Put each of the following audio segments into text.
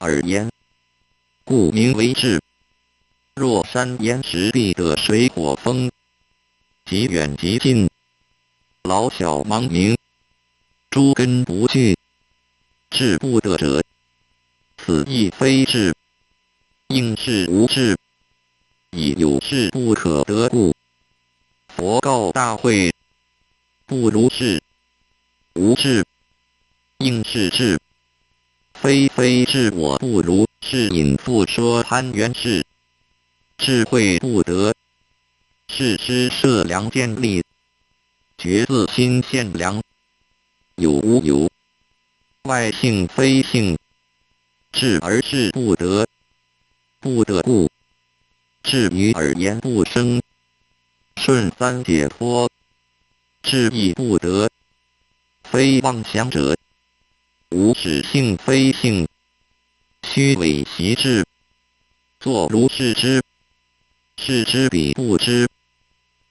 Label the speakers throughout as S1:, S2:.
S1: 而言，故名为智。若山岩石地的水火风，极远极近，老小茫冥，诸根不具，智不得者，此亦非智。应是无智，以有智不可得故。佛告大会：不如是，无智，应是智。非智我不如，是引复说攀缘事。智慧不得，是施设良见立，觉自心现良，有无有，外性非性，智而智不得，不得故，智于而言不生，顺三解脱，智亦不得，非妄想者，无始性非性，虚伪习智，作如是知，是知彼不知，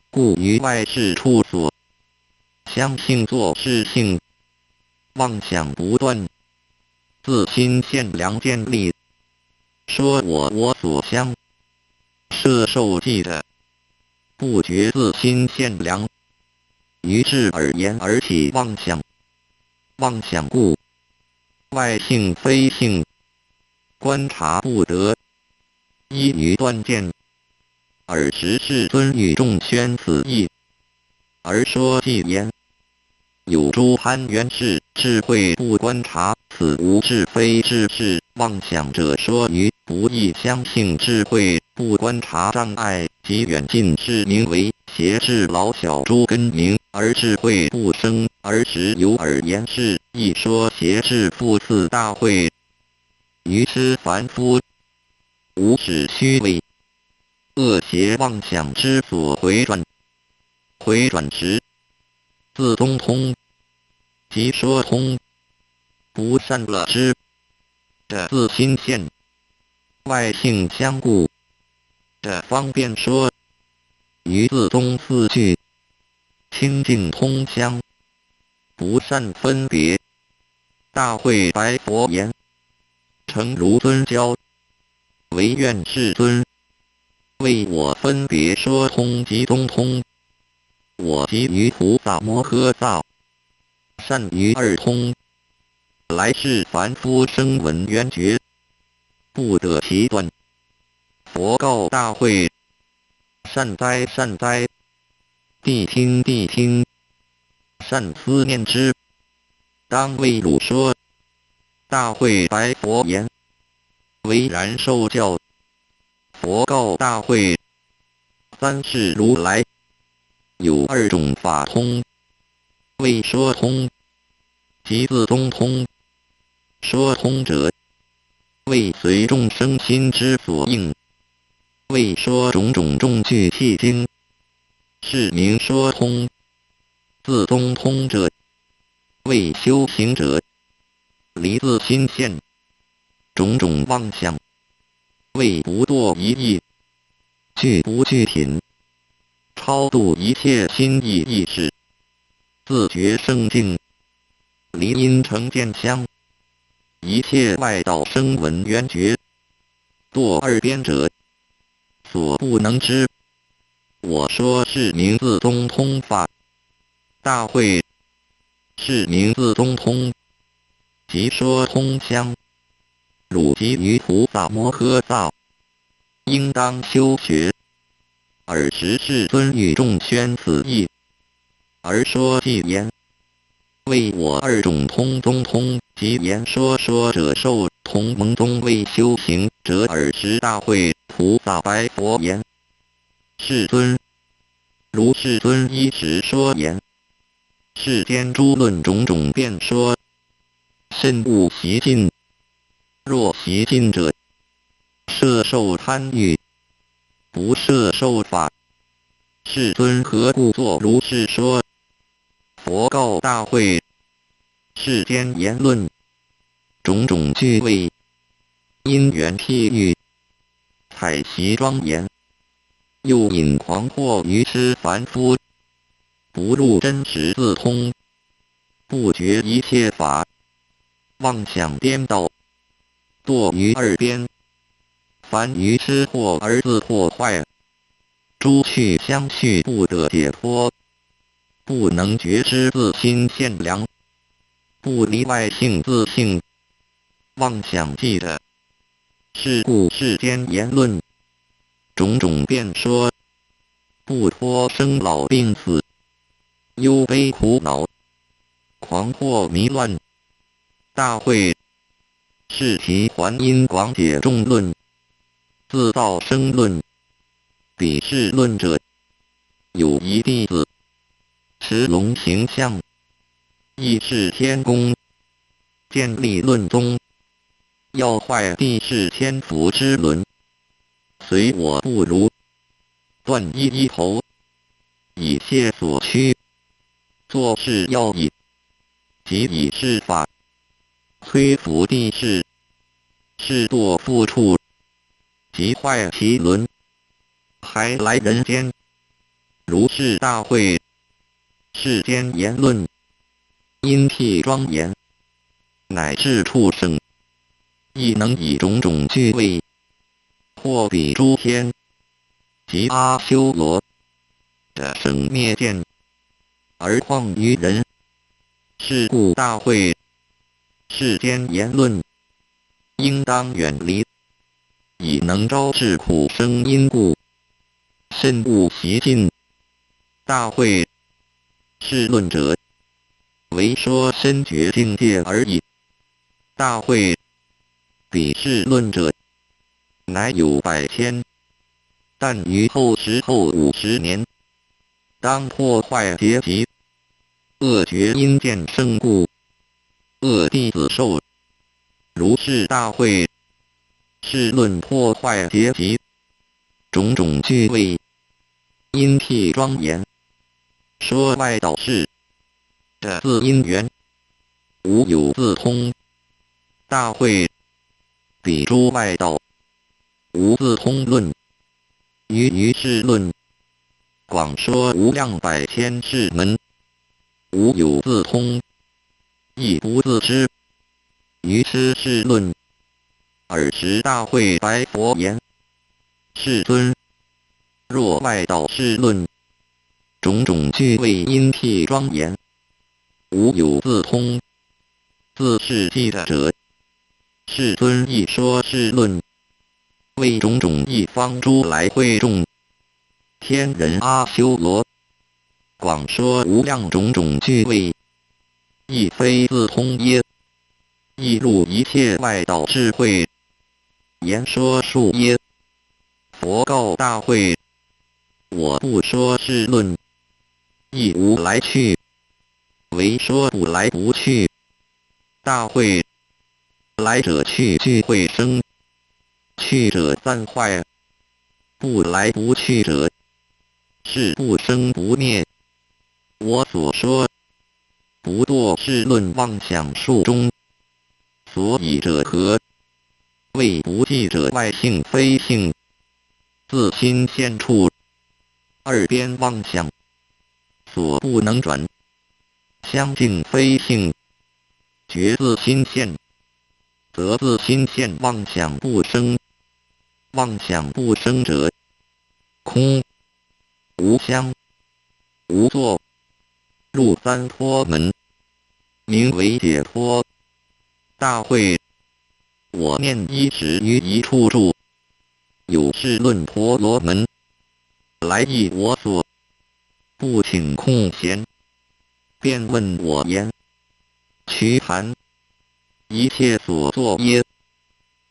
S1: 故于外事处所，相性作是性，妄想不断，自心现良见立，说我所相，摄受记的，不觉自心现良，于智而言而起妄想，妄想故，外性非性，观察不得，依于断见，尔时世尊与众宣此义，而说偈言：有诸攀缘事，智慧不观察，此无智非智是妄想者说于不亦相信智慧不观察障碍及远近是名为邪智老小诸根名，而智慧不生，而时有而言是，亦说邪智复次大会。愚痴凡夫，无始虚伪，恶邪妄想之所回转，回转时，自中通，即说通，不善了之，这自心现，外性相顾，这方便说，于自宗四句，清净通相，不善分别。大会白佛言：诚如尊教，唯愿世尊为我分别说通及中通，我即于菩萨摩诃萨，善于二通，来世凡夫声闻缘觉，不得其断。佛告大会：善哉善哉，谛听谛听，善思念之，当为汝说。大会白佛言：唯然受教。佛告大会：三世如来有二种法通，为说通，即自中通。说通者，为随众生心之所应，为说种种众具契经，是名说通。自中通者，为修行者，离自心现，种种妄想，为不堕一意，具不具品，超度一切心意意识，自觉圣境，离因成见相，一切外道声闻缘觉，堕二边者，所不能知。我说是名自宗通法。大会是名自宗通，即说通相，汝即于菩萨摩诃萨，应当修学。尔时世尊与众宣此义，而说偈言：为我二种通宗通，即言说者受同蒙宗为修行者。尔时大会菩萨白佛言：世尊，如世尊依时说言，世间诸论种种辩说，甚勿习尽。若习尽者，摄受贪欲，不摄受法。世尊何故作如是说？佛告大会：世间言论，种种具位，因缘譬喻，采习庄严，又引狂惑愚痴凡夫，不入真实自通，不觉一切法，妄想颠倒，堕于二边。凡于吃货而自破坏，诸趣相续不得解脱，不能觉知自心现量，不离外性自性，妄想记得。是故世间言论种种辩说，不脱生老病死、忧悲苦恼、狂惑迷乱。大会是其还因广解众论，自造生论。彼是论者，有一弟子持龙形象，亦是天宫，建立论宗，要坏地是天福之轮，随我不如，断一头，以谢所趋。做事要以即以是法，摧伏地势，是堕复处，即坏其轮，还来人间。如是大会，世间言论，因辟庄严，乃至畜生，亦能以种种具位，或比诸天，及阿修罗的生灭见，而况于人？是故大会，世间言论，应当远离，以能招致苦生因故，慎勿习进。大会是论者，为说深觉境界而已。大会彼是论者，乃有百千，但于后时后50年，当破坏结集，恶觉因见胜故，恶弟子受。如是大会，是论破坏结集，种种具位，因辟庄严，说外道事的自因缘，无有自通。大会彼诸外道，无自通论，于是论，广说无量百千世门，无有自通，亦不自知。于是论，尔时大会白佛言：世尊，若外道是论，种种具位因辟庄严，无有自通，自是记得者，世尊亦说是论，为种种一方诸来会众，天人阿修罗，广说无量种种具位，亦非自通耶？亦入一切外道智慧，言说数耶？佛告大会：我不说是论，亦无来去，唯说不来不去。大会来者去俱会生，去者散坏，不来不去者，是不生不灭。我所说不堕是论妄想术中，所以者何？谓不记者外性非性，自心现处，二边妄想，所不能转，相境非性，觉自心现，则自心现妄想不生。妄想不生者，空无相无作，入三脱门，名为解脱。大会我念一时于一处住，有事论婆罗门，来议我所，不请空闲，便问我言：瞿昙，一切所作耶？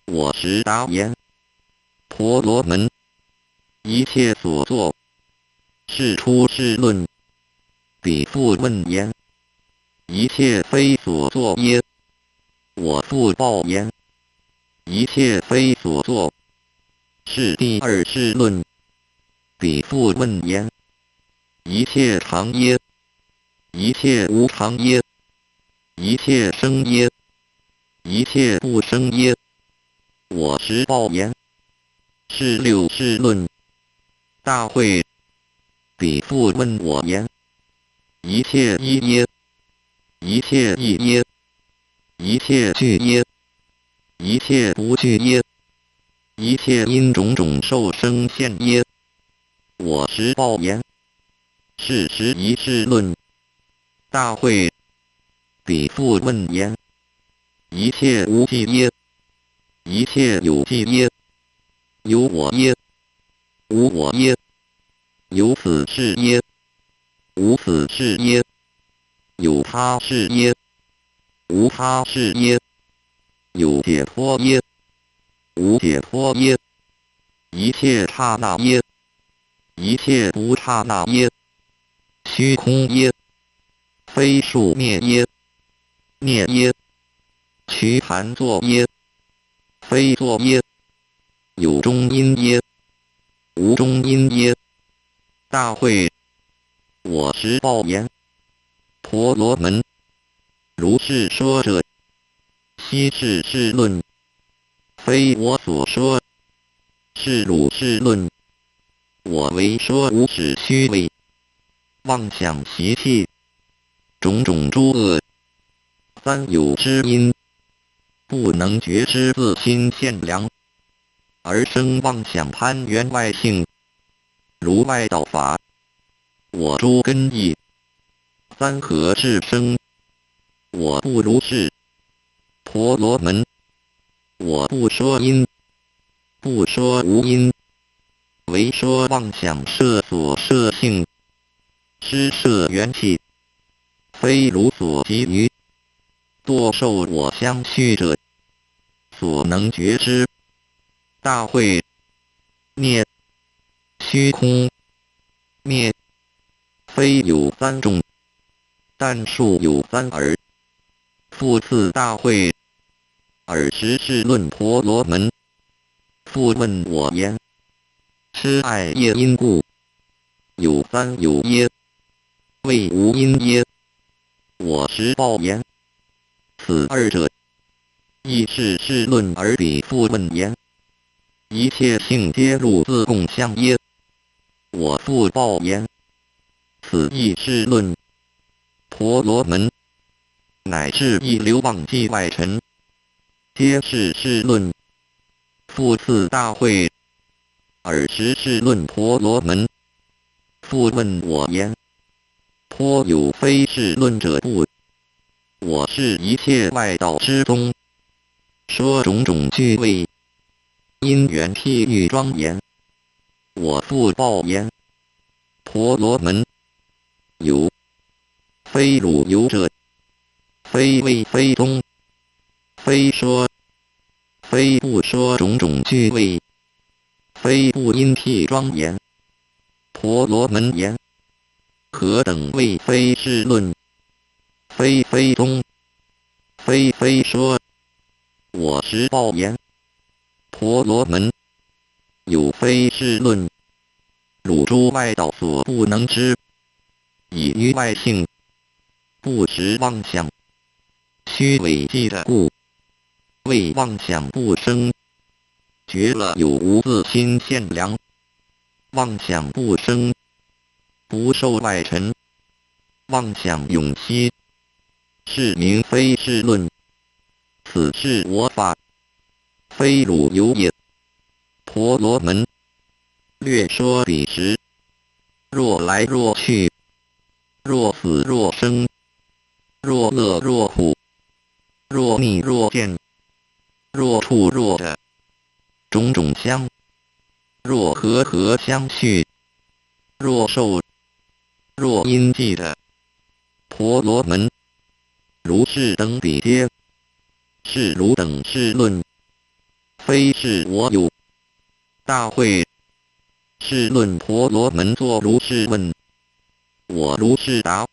S1: 我实答言：婆罗门，一切所作，是出世论。彼复问言：一切非所作耶？我复报言：一切非所作，是第二世论。彼复问言：一切常耶？一切无常耶？一切生耶？一切不生耶？我实报言：是六世论。大会彼复问我言：一切一耶？一切一耶？一切具耶？一切不具耶？一切因种种受生现耶？我实报言。事实一事论。大会。彼复问言：一切无记耶？一切有记耶？有我耶？无我耶？有此事耶？无此事耶？有他事耶？无他事耶？有解脱耶？无解脱耶？一切刹那耶？一切不刹那耶？虚空耶？非数灭耶？灭耶？瞿昙作耶？非作耶？有中阴耶？无中阴耶？大会。我实报言。婆罗门，如是说者，悉是事论，非我所说，是汝是论。我为说无始虚伪，妄想习气，种种诸恶，三有之因，不能觉知自心现量，而生妄想攀缘外性，如外道法。我诸根意，三合至生，我不如是。婆罗门，我不说因，不说无因，唯说妄想摄所摄性，施摄元气，非如所及于多受我相续者所能觉知。大会。灭。虚空灭，非有三种，但数有三耳。复次大会。尔时是论婆罗门。复问我言：痴爱业因故，有三有耶？谓无因耶？我实报言。此二者，亦是事论而彼复问言：一切性皆入自共相耶？我复报言。此亦是论。婆罗门，乃至一流妄计外尘，皆是事论。复次大会。尔时是论婆罗门。复问我言：颇有非事论者不？我是一切外道之宗，说种种具位，因缘譬喻庄严。我复报言：婆罗门，有，非汝有者，非谓非宗，非说，非不说种种具位，非不因譬庄严。婆罗门言：何等谓非事论？非非宗，非非说。我实报言。婆罗门，有非事论，汝诸外道所不能知，以于外性，不实妄想，虚伪计的故，为妄想不生。觉了有无自心现量，妄想不生，不受外尘，妄想永息，是名非事论。此是我法，非汝有也。婆罗门，略说彼时，若来若去，若死若生，若乐若苦，若逆若见，若处若的，种种相，若和合相续，若受，若因记的。婆罗门，如是等彼皆是汝等事论，非是我有。大会。是论婆罗门作如是问，我如是答。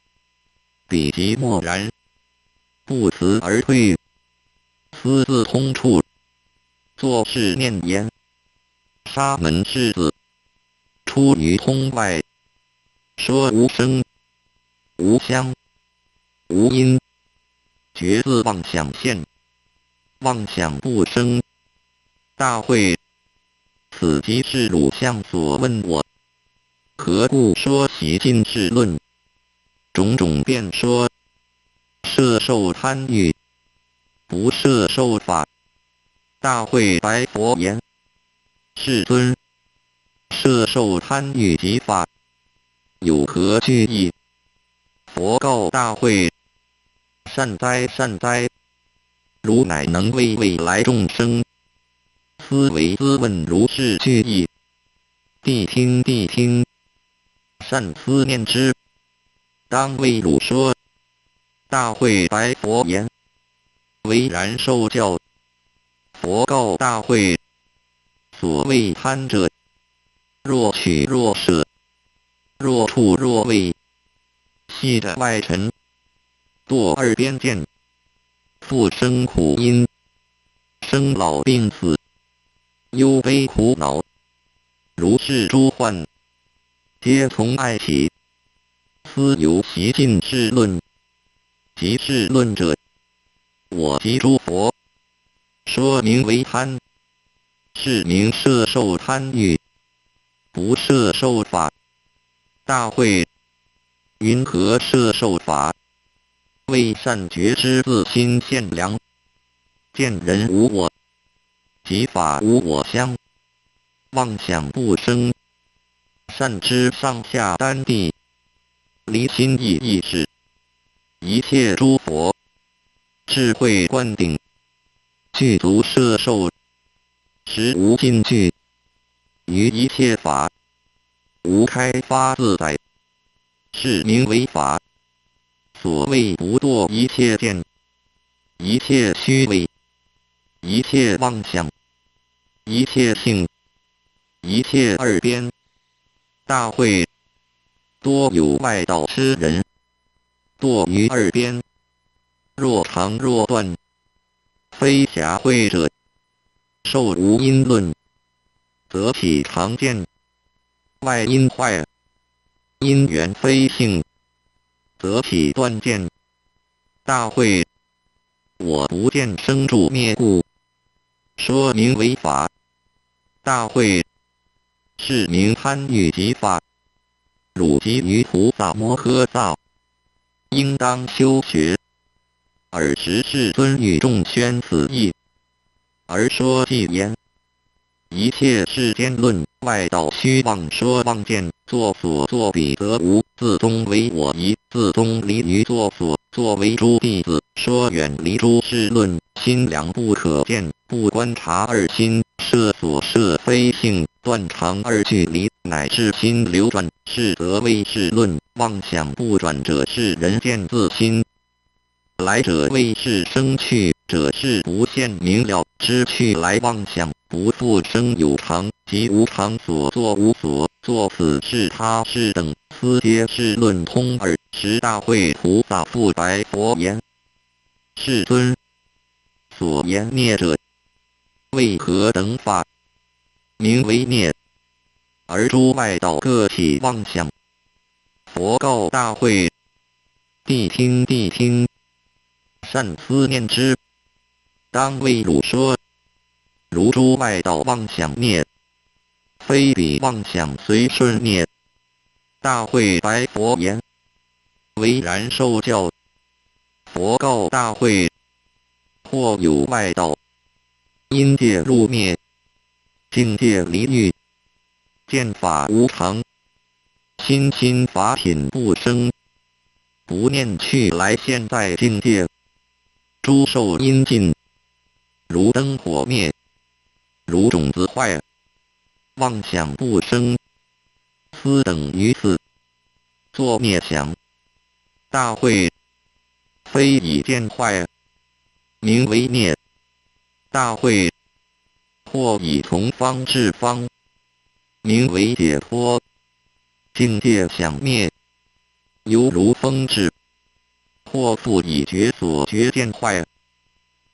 S1: 彼即默然，不辞而退。思自通处，作是念言：沙门世子，出于通外，说无声，无香，无音，觉自妄想现，妄想不生。大会。此即是汝相所问我，何故说习尽事论？种种便说，摄受贪欲，不摄受法，大会白佛言：世尊，摄受贪欲及法，有何惧意？佛告大会：善哉善哉，汝乃能为未来众生思维自问如是惧意。谛听谛听，善思念之。当为汝说。大会白佛言：唯然受教。佛告大会：所谓贪者，若取若舍，若处若位，系着外尘，堕二边见，复生苦因，生老病死，忧悲苦恼，如是诸患，皆从爱起。斯由习尽是论。即是论者，我及诸佛说名为贪，是名摄受贪欲，不摄受法。大会：云何摄受法？为善觉知自心现量，见人无我，即法无我相，妄想不生，善知上下三谛，离心意识。一切诸佛智慧灌顶，具足摄受，实无尽具。于一切法无开发自在，是名为法。所谓不堕一切见，一切虚伪，一切妄想，一切性，一切二边。大会：多有外道痴人，堕于二边，若长若断，非暇会者，受无因论，则起常见。外因坏，因缘非性，则起断见。大会：我不见生住灭故，说名为法。大会：是名贪欲及法，汝及于菩萨摩诃萨，应当修学。尔时世尊与众宣此义，而说偈言：一切世间论外道虚妄说妄见，作所作彼则无，自宗为我疑，自宗离于作所作为诸弟子，说远离诸事论，心量不可见，不观察二心，摄所摄非性，断常二距离，乃至心流转，是则为事论。妄想不转者是人见自心，来者为是生去者是不现明了，知去来妄想，不复生有常，即无常所作无所作，此是他是等，斯皆是论通耳。时大会菩萨复白佛言：世尊，所言孽者，为何等法？名为孽，而诸外道各起妄想。佛告大会：谛听谛听，善思念之。当为汝说。如诸外道妄想孽，非彼妄想随顺孽。大会白佛言：唯然受教。佛告大会：或有外道，因戒入灭，境界离欲，见法无常，心心法品不生，不念去来现在境界，诸受因尽，如灯火灭，如种子坏，妄想不生，斯等于此，作孽想。大会：非以见坏，名为孽。大会：或以从方治方，名为解脱。境界想灭，犹如风至；或复以觉所觉见坏，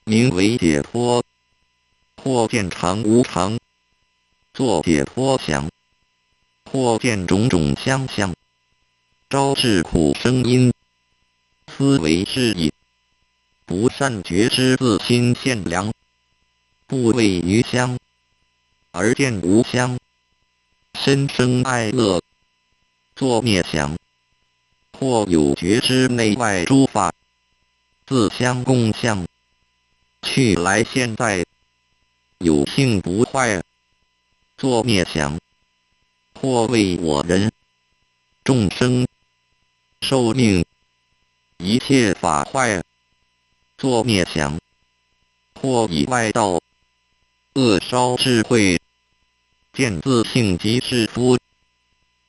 S1: 名为解脱。或见常无常，作解脱想；或见种种相像，招致苦生因。斯为是矣。不善觉知自心现量，不谓于相，而见无相，身生爱乐，作孽想。或有觉知内外诸法，自相共相，去来现在，有性不坏，作灭想，或为我人众生寿命，一切法坏，作灭想，或以外道恶烧智慧，见自性即是夫，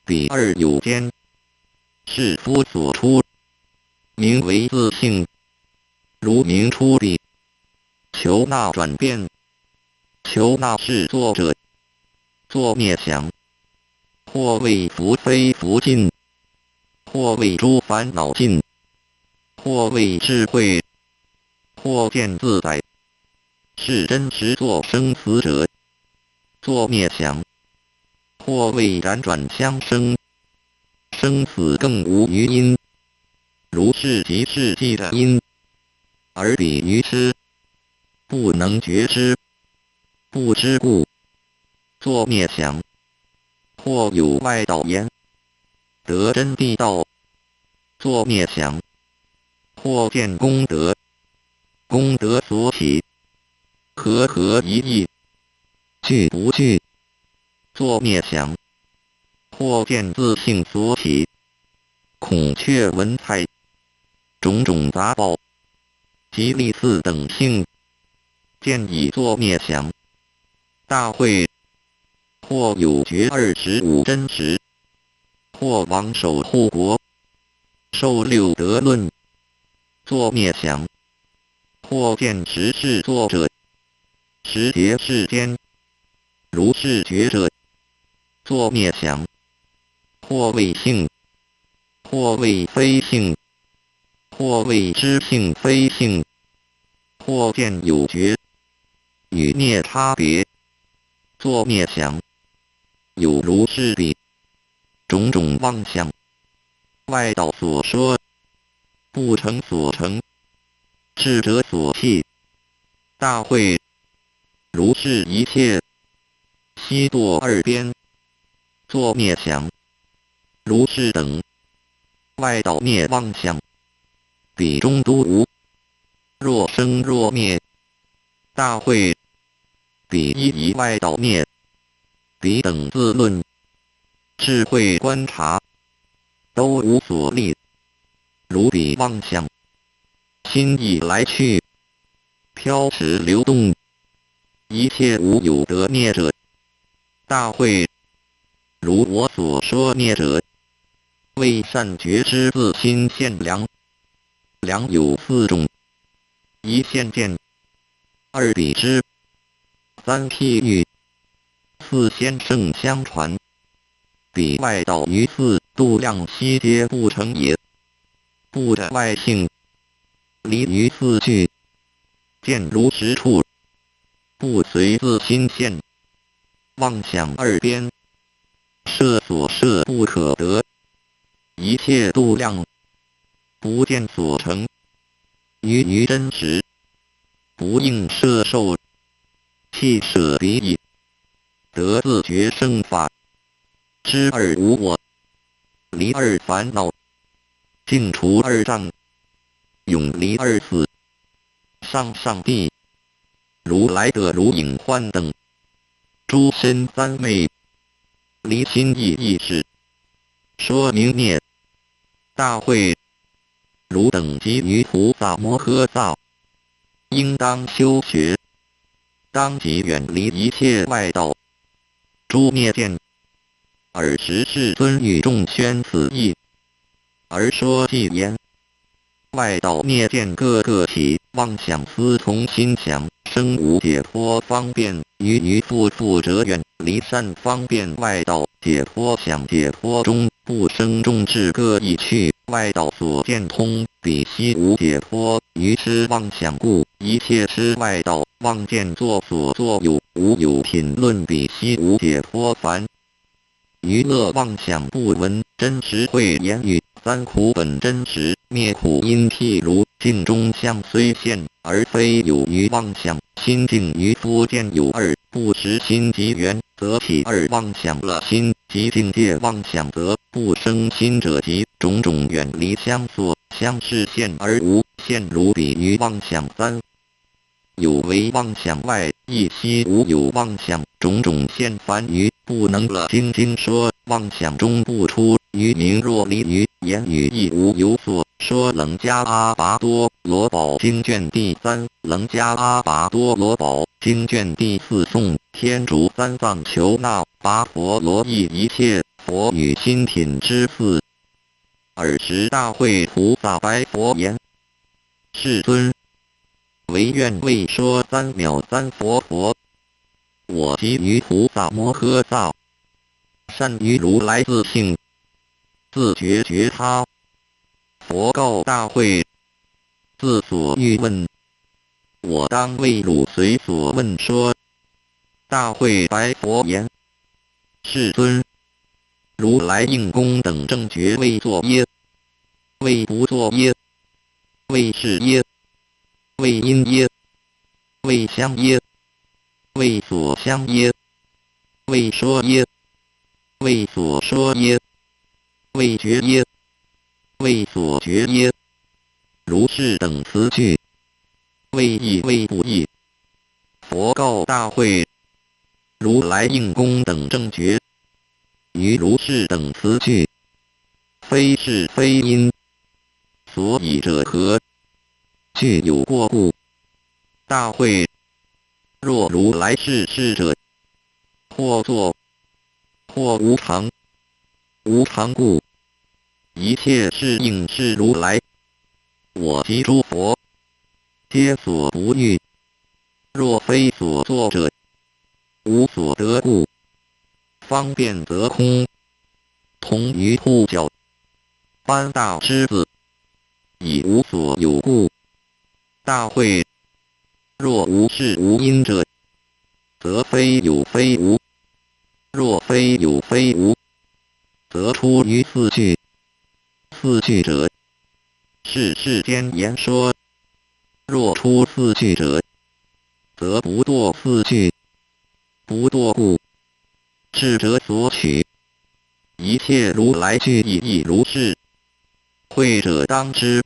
S1: 彼二有间，是夫所出，名为自性，如名出彼，求那转变，求那是作者，作灭想，或为福非福尽，或为诸烦恼尽，或为智慧，或见自在，是真实作生死者，作灭想，或为辗转相生，生死更无余因，如是即是即的因，而彼愚痴，不能觉知，不知故，作灭想，或有外道言，得真谛道，作灭想，或见功德，功德所起，合一义，具不具，作灭想，或见自性所起，孔雀文采，种种杂报，及类似等性，见以作灭想，大会，或有觉25真实，或王守护国，受六德论，作灭想，或见十是作者，十劫世间，如是觉者，作灭想，或为性，或为非性，或为知性非性，或见有觉，与灭差别，作灭想，有如是彼，种种妄想，外道所说，不成所成，智者所弃，大会，如是一切，悉堕二边，作灭想，如是等，外道灭妄想，彼中都无，若生若灭，大会，彼一以外道灭，彼等自论，智慧观察，都无所立，如彼妄想，心意来去，飘驰流动，一切无有得灭者，大会，如我所说灭者，为善觉知自心现量，量有4种，一现见，二比之，三譬喻，四先圣相传，彼外道于4度量悉皆不成也，不得外性，离于4句，见如实处，不随自心现，妄想二边，设所设不可得，一切度量，不见所成，于真实，不应摄受，弃舍彼矣，得自觉生法，知二无我，离二烦恼，净除二障，永离二死，上帝，如来的如影幻等，诸身三昧，离心意识，说明灭，大会，如等级于菩萨摩诃萨，应当修学，当即远离一切外道，诸灭见，尔时世尊与众宣此义，而说偈言：外道灭见各个起，妄想思从心想，生无解脱方便，于复者远离善方便外道，解脱想解脱中，不生众智各异趣，外道所见通，彼悉无解脱，于痴妄想故，一切痴外道，妄见作所作有，无有品论彼悉无解脱凡。娱乐妄想不闻真实慧言语，三苦本真实，灭苦因譬如镜中相虽现，而非有于妄想。心境于夫见有二，不识心即缘，则起二妄想了心；即境界妄想，则不生心者即种种远离相所，相视现而无现，如比于妄想三。有为妄想外，亦悉无有妄想，种种现凡于不能了经经说，妄想中不出，于名若离于言语亦无有所说。楞伽阿跋多罗宝经卷第3，楞伽阿跋多罗宝经卷第4颂，天竺三藏求那跋佛罗译一切佛语心品之4。尔时大会菩萨白佛言：世尊，唯愿为说3藐三佛。我即于菩萨摩诃萨，善于如来自性，自觉觉他。佛告大会：自所欲问，我当为汝随所问说。大会白佛言：世尊，如来应供等正觉未作耶？未不作耶？未是耶？未因耶？未相耶？未所相耶？未说耶？未所说耶？未觉耶？未所觉耶？如是等词句，未义未不义。佛告大会：如来应供等正觉，于如是等词句，非是非因，所以者何？具有过故。大会：若如来是事者，或作，或无常，无常故，一切事应是如来。我及诸佛，皆所不欲。若非所作者，无所得故，方便则空，同于兔角，斑大狮子，以无所有故。大会：若无事无因者，则非有非无；若非有非无，则出于四句。四句者，是世间言说；若出四句者，则不堕四句。不堕故，智者所取。一切如来具义亦如是。会者当知，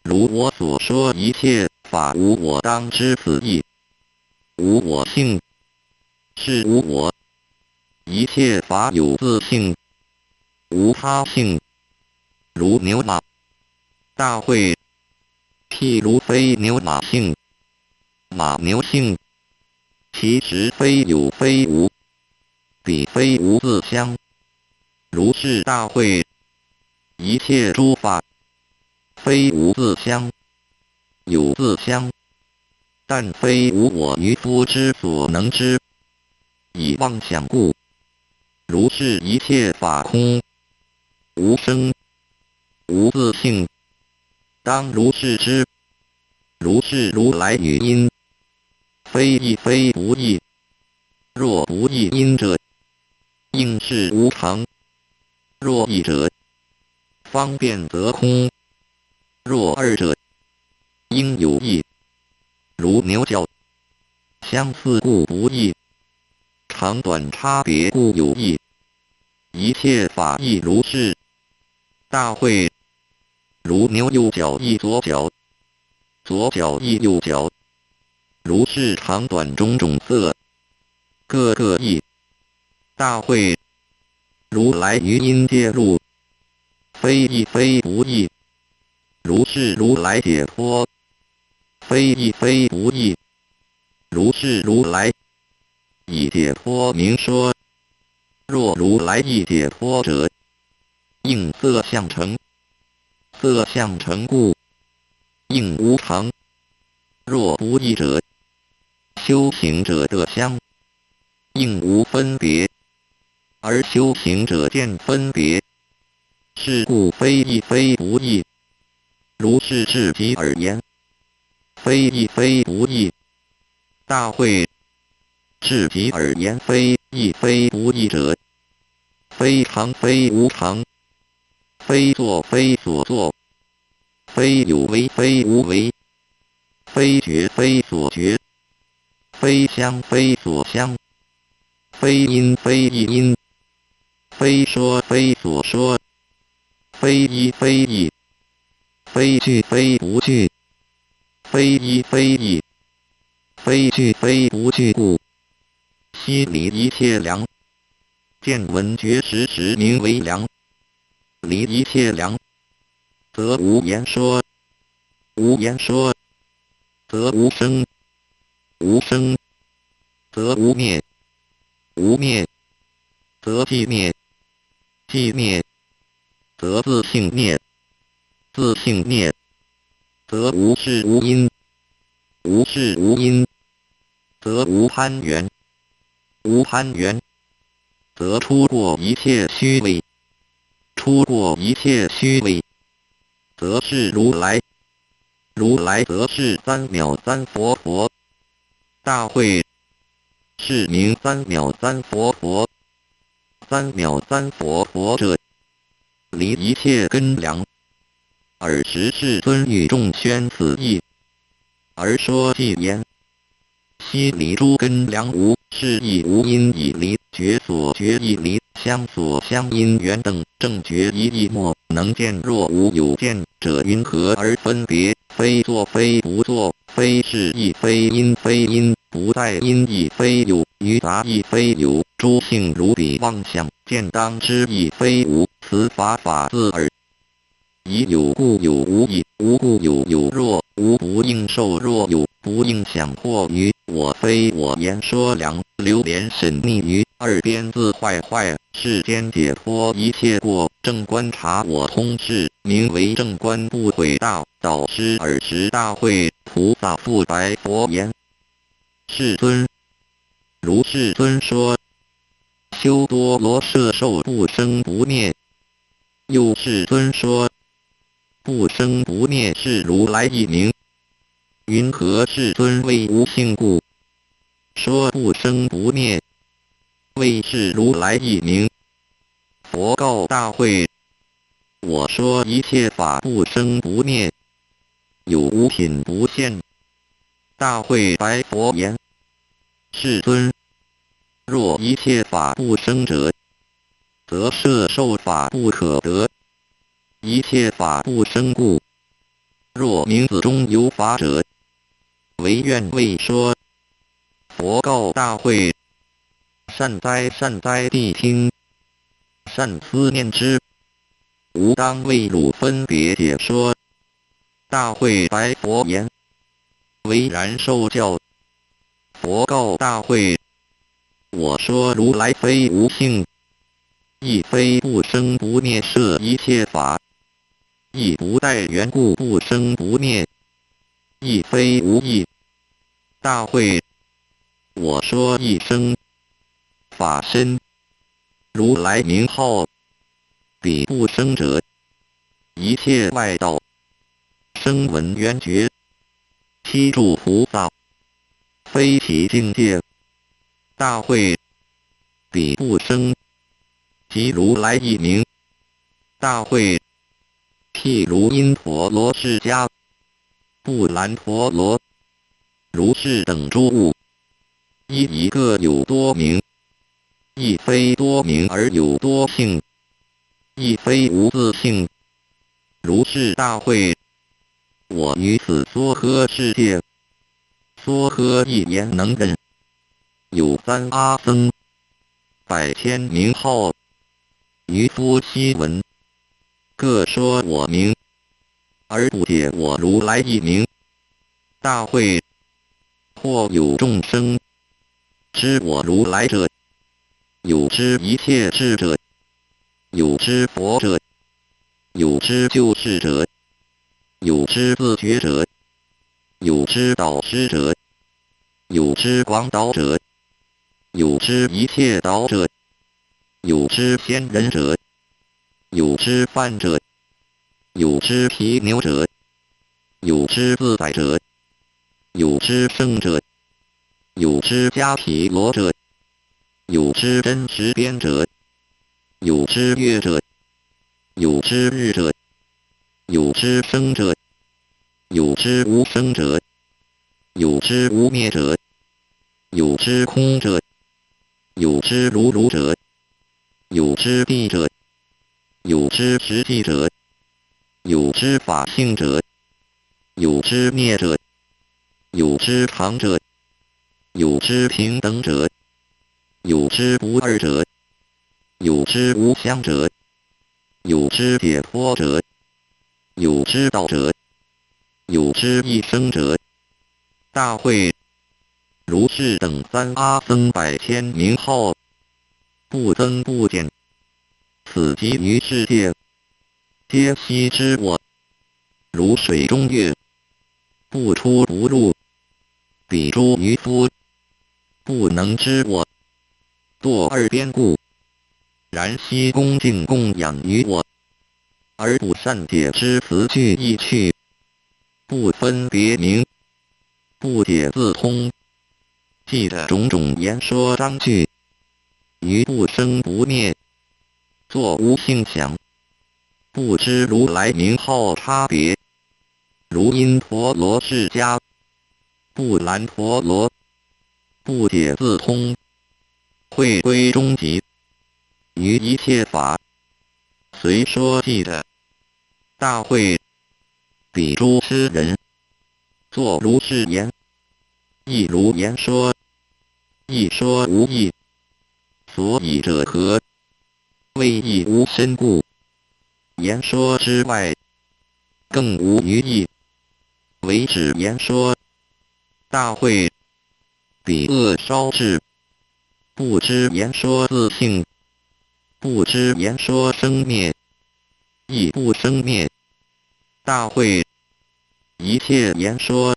S1: 如我所说一切法无我当知此义。无我性，是无我。一切法有自性，无他性。如牛马。大会：譬如非牛马性，马牛性，其实非有非无，彼非无自相。如是大会：一切诸法，非无自相，有自相，但非无我愚夫之所能知，以妄想故。如是一切法空，无生，无自性，当如是知。如是如来语音，非义非不义。若不义因者，应是无常；若义者，方便则空；若二者，应有义。如牛角，相似故不义，长短差别故有义。一切法亦如是。大会：如牛右脚亦左脚，左脚亦右脚，如是长短种种色，各个异。大会：如来于因界入，非义非不义。如是如来解脱，非义非不义。如是如来以解脱明说。若如来亦解脱者，应色相成。色相成故，应无常。若不义者，修行者得相，应无分别，而修行者见分别。是故非义非不义。如是至极而言，非义非不义。大会：至极而言非义非不义者，非常非无常，非作非所作，非有为非无为，非觉非所觉，非相非所相，非因非义因，非说非所说，非依非义，非据非不据，非依非义，非去非不去故。悉离一切量，见闻觉识实名为量。离一切量，则无言说；无言说，则无生；无生，则无灭；无灭，则寂灭；寂灭，则自性灭；自性灭，则无事无因；无事无因，则无攀缘；无攀缘，则出过一切虚伪；出过一切虚伪，则是如来；如来则是三藐三佛佛。大会是名三藐三佛佛。三藐三佛佛者，离一切根良。尔时世尊与众宣此义，而说偈言：悉离诸根良无，是亦无因已离，觉所觉亦离，相所相因缘等，正觉一亦莫能见。若无有见者，云何而分别？非作非不作，非是亦非因非因，不在因亦非有，于杂亦非有。诸性如彼妄想，见当知亦非无，此法法自耳。以有故有无矣，无故有有。若无不应受，若有不应想惑于我非我言说良，流连审逆于二边自坏，世间解脱一切过，正观察我通事，名为正观不毁道。导师尔时大会，菩萨复白佛言：世尊，如世尊说，修多罗摄受不生不灭。又世尊说，不生不灭是如来一名。云何世尊为无性故，说不生不灭，谓是如来一名？佛告大会：我说一切法不生不灭，有无品不现。大会白佛言：世尊，若一切法不生者，则摄受法不可得。一切法不生故，若名子中有法者，唯愿未说。佛告大会：善哉善哉，谛听！善思念之，吾当为汝分别解说。大会白佛言：唯然受教。佛告大会：我说如来非无性，亦非不生不灭摄一切法，亦不待缘故不生不灭，亦非无义。大会，我说一生法身，如来名号，彼不生者，一切外道，声闻缘觉，七住菩萨，非其境界。大会，彼不生，即如来一名。大会，譬如因陀罗释迦、布兰陀罗、如是等诸物，一个有多名，亦非多名而有多性，亦非无自性。如是大会，我于此娑诃世界，娑诃一言能忍，有三阿僧，百千名号，于夫悉闻，各说我名，而不解我如来一名。大会，或有众生知我如来者，有知一切智者，有知佛者，有知救世者，有知自觉者，有知导师者，有知广导者，有知一切导者，有知仙人者，有知梵者，有知毗牛者，有知自在者，有知圣者，有知迦毗罗者，有知真实边者，有知月者，有知日者，有知生者，有知无生者，有知无灭者，有知空者，有知如者，有知地者，有知实际者，有知法性者，有知灭者，有知常者，有之平等者，有之不二者，有之无相者，有之解脱者，有之道者，有之一生者。大会如是等三阿僧百千名号，不增不减，此即于世界，皆悉知我。如水中月，不出不入，彼诸渔夫不能知我，堕二边故。然悉恭敬供养于我，而不善解之词句意趣，不分别名，不解自通，记得种种言说章句，于不生不灭，作无性想，不知如来名号差别。如因陀罗释迦，不兰陀罗，不解自通，会归终极，于一切法随说记的。大会彼诸诗人，作如是言，亦如言说，亦说无益。所以者何？谓义无深故。言说之外，更无余义，唯止言说。大会彼恶烧至，不知言说自性，不知言说生灭，亦不生灭。大会一切言说，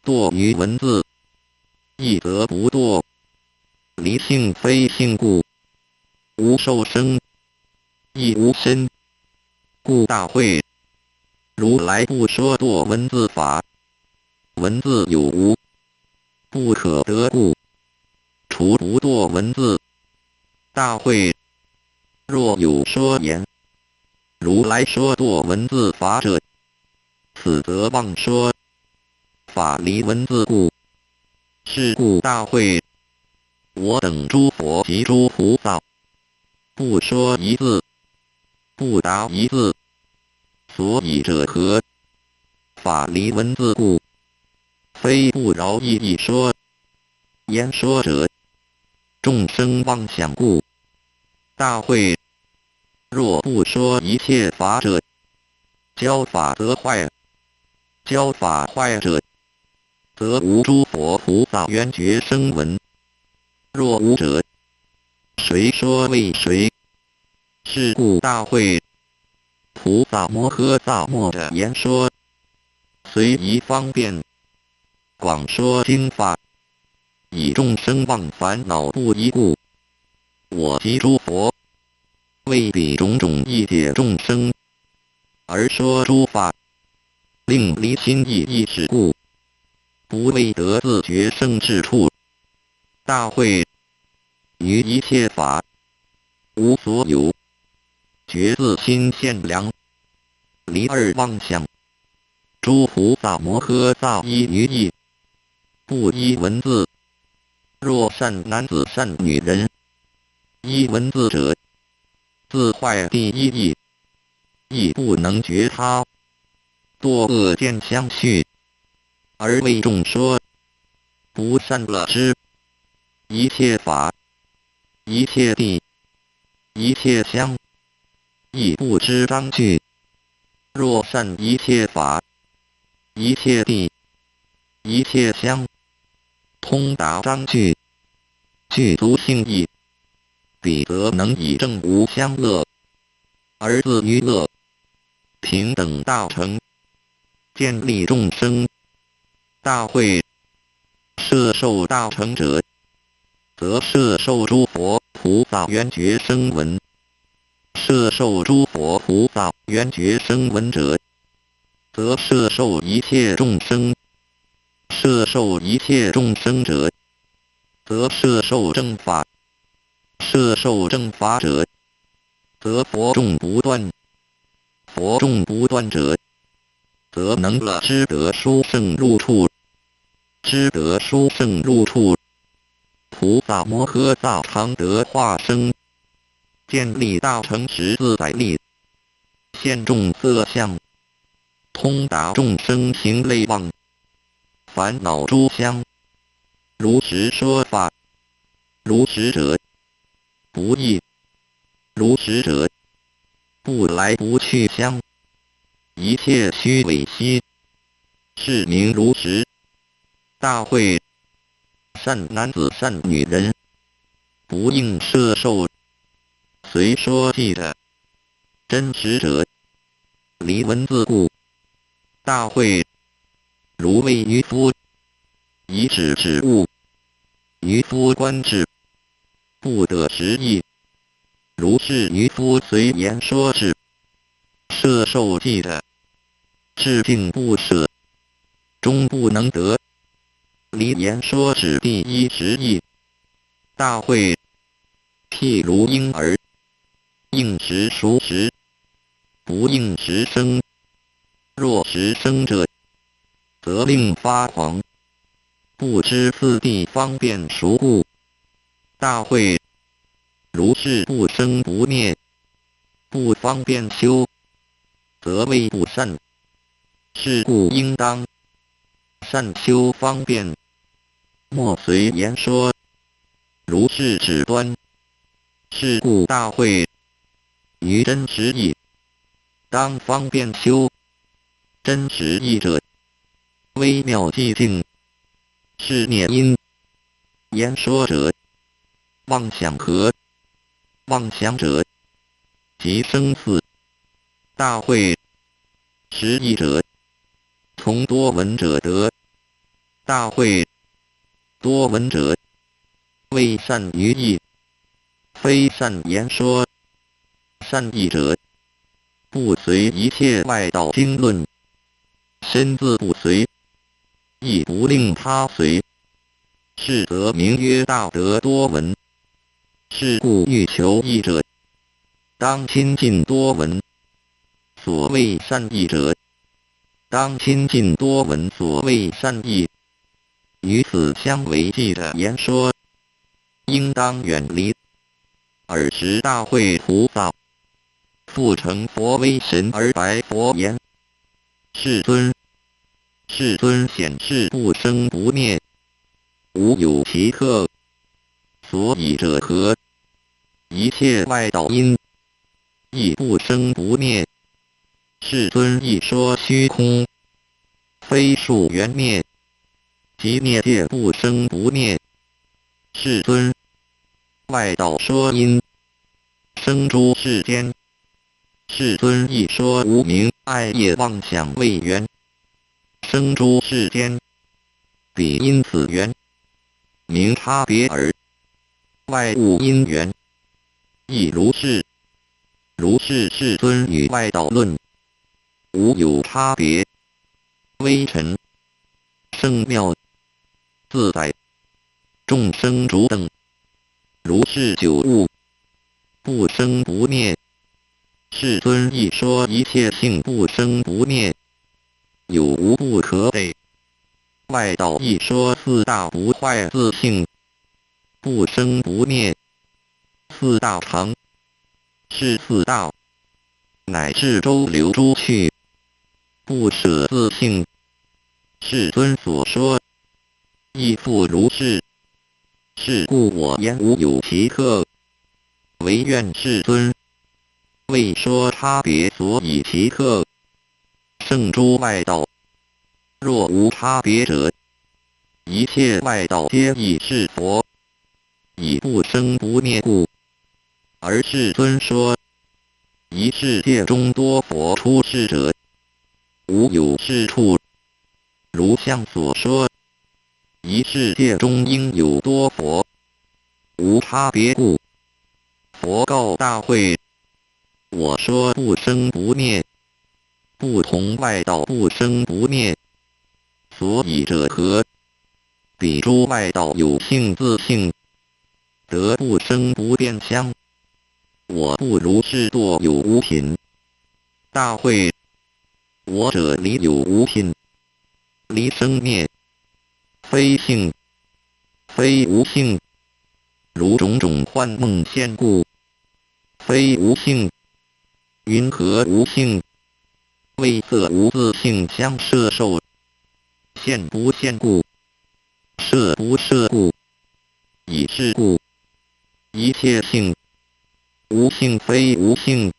S1: 堕于文字，亦则不堕，离性非性故，无受生，亦无身。故大会如来不说堕文字法，文字有无，不可得故，除不堕文字。大会若有说言，如来说堕文字法者，此则妄说，法离文字故。是故大会我等诸佛及诸菩萨，不说一字，不答一字。所以者何？法离文字故，非不饶意义说。言说者，众生妄想故。大会若不说一切法者，教法则坏，教法坏者，则无诸佛菩萨缘觉声闻。若无者，谁说为谁？是故大会菩萨摩诃萨摩的言说，随宜方便，广说经法，以众生忘烦恼不一故。我及诸佛为彼种种义解众生，而说诸法，令离心意意识故，不为得自觉生之处。大会于一切法无所有，觉自心现量，离二妄想。诸菩萨摩诃萨依于义，不依文字。若善男子善女人，依文字者，自坏第一义，亦不能觉他，堕恶见相续，而为众说，不善乐之。一切法，一切地，一切相，亦不知章句。若善一切法，一切地，一切相，通达章句，具足性义，彼则能以正无相乐，而自于乐，平等大成，建立众生。大会摄受大成者，则摄受诸佛菩萨缘觉声闻。摄受诸佛菩萨缘觉声闻者，则摄受一切众生。摄受一切众生者，则摄受正法。摄受正法者，则佛众不断。佛众不断者，则能乐知得殊胜入处。知得殊胜入处，菩萨摩诃萨常得化生，建立大成实自在力，现众色相，通达众生行类妄，烦恼诸相，如实说法，如实者不异，如实者不来不去相，一切虚伪兮，是名如实。大会，善男子善女人，不应摄受，随说记的真实者，离文字故。大会，如谓渔夫，以指指物，渔夫观之，不得实意。如是渔夫随言说之，摄受记的，至敬不舍，终不能得。离言说指第一实义。大会，譬如婴儿，应时熟时，不应时生。若时生者，则令发狂，不知四地方便熟故。大会，如是不生不灭，不方便修，则谓不善。是故应当善修方便，莫随言说，如是指端。是故大会，于真实义，当方便修。真实义者，微妙寂静，是念因。言说者，妄想合，妄想者，即生死。大会，实义者，从多闻者得。大会，多闻者，为善于义，非善言说。善义者，不随一切外道经论，身自不随，亦不令他随，是则名曰大德多闻。是故欲求义者，当亲近多闻。所谓善义者，当亲近多闻。所谓善义，与此相违记的言说，应当远离。尔时大会菩萨复成佛威神而白佛言：世尊，世尊显示不生不灭，无有其特。所以者何？一切外道因，亦不生不灭。世尊亦说虚空，非数缘灭，即灭界不生不灭。世尊，外道说因，生诸世间。世尊亦说无明爱业妄想为缘，生诸世间。彼因此缘，名差别耳。外物因缘，亦如是。如是世尊与外道论，无有差别。微尘、圣妙、自在、众生诸等，如是九物，不生不灭。世尊亦说一切性不生不灭，有无不可得。外道亦说四大不坏自性，不生不灭。四大常，是四大，乃至周流诸趣，不舍自性。世尊所说，亦复如是。是故我言无有其特，唯愿世尊为说差别，所以其特。胜诸外道，若无差别者，一切外道皆亦是佛，以不生不灭故。而世尊说，一世界中多佛出世者，无有是处。如像所说，一世界中应有多佛，无差别故。佛告大会：我说不生不灭，不同外道不生不灭。所以者何？彼诸外道有性自性，得不生不变相。我不如是堕有无品。大会，我者离有无品，离生灭，非性，非无性。如种种幻梦现故，非无性。云何无性？为色无自性相摄受，现不现故。摄不摄故，以是故，一切性无性非无性，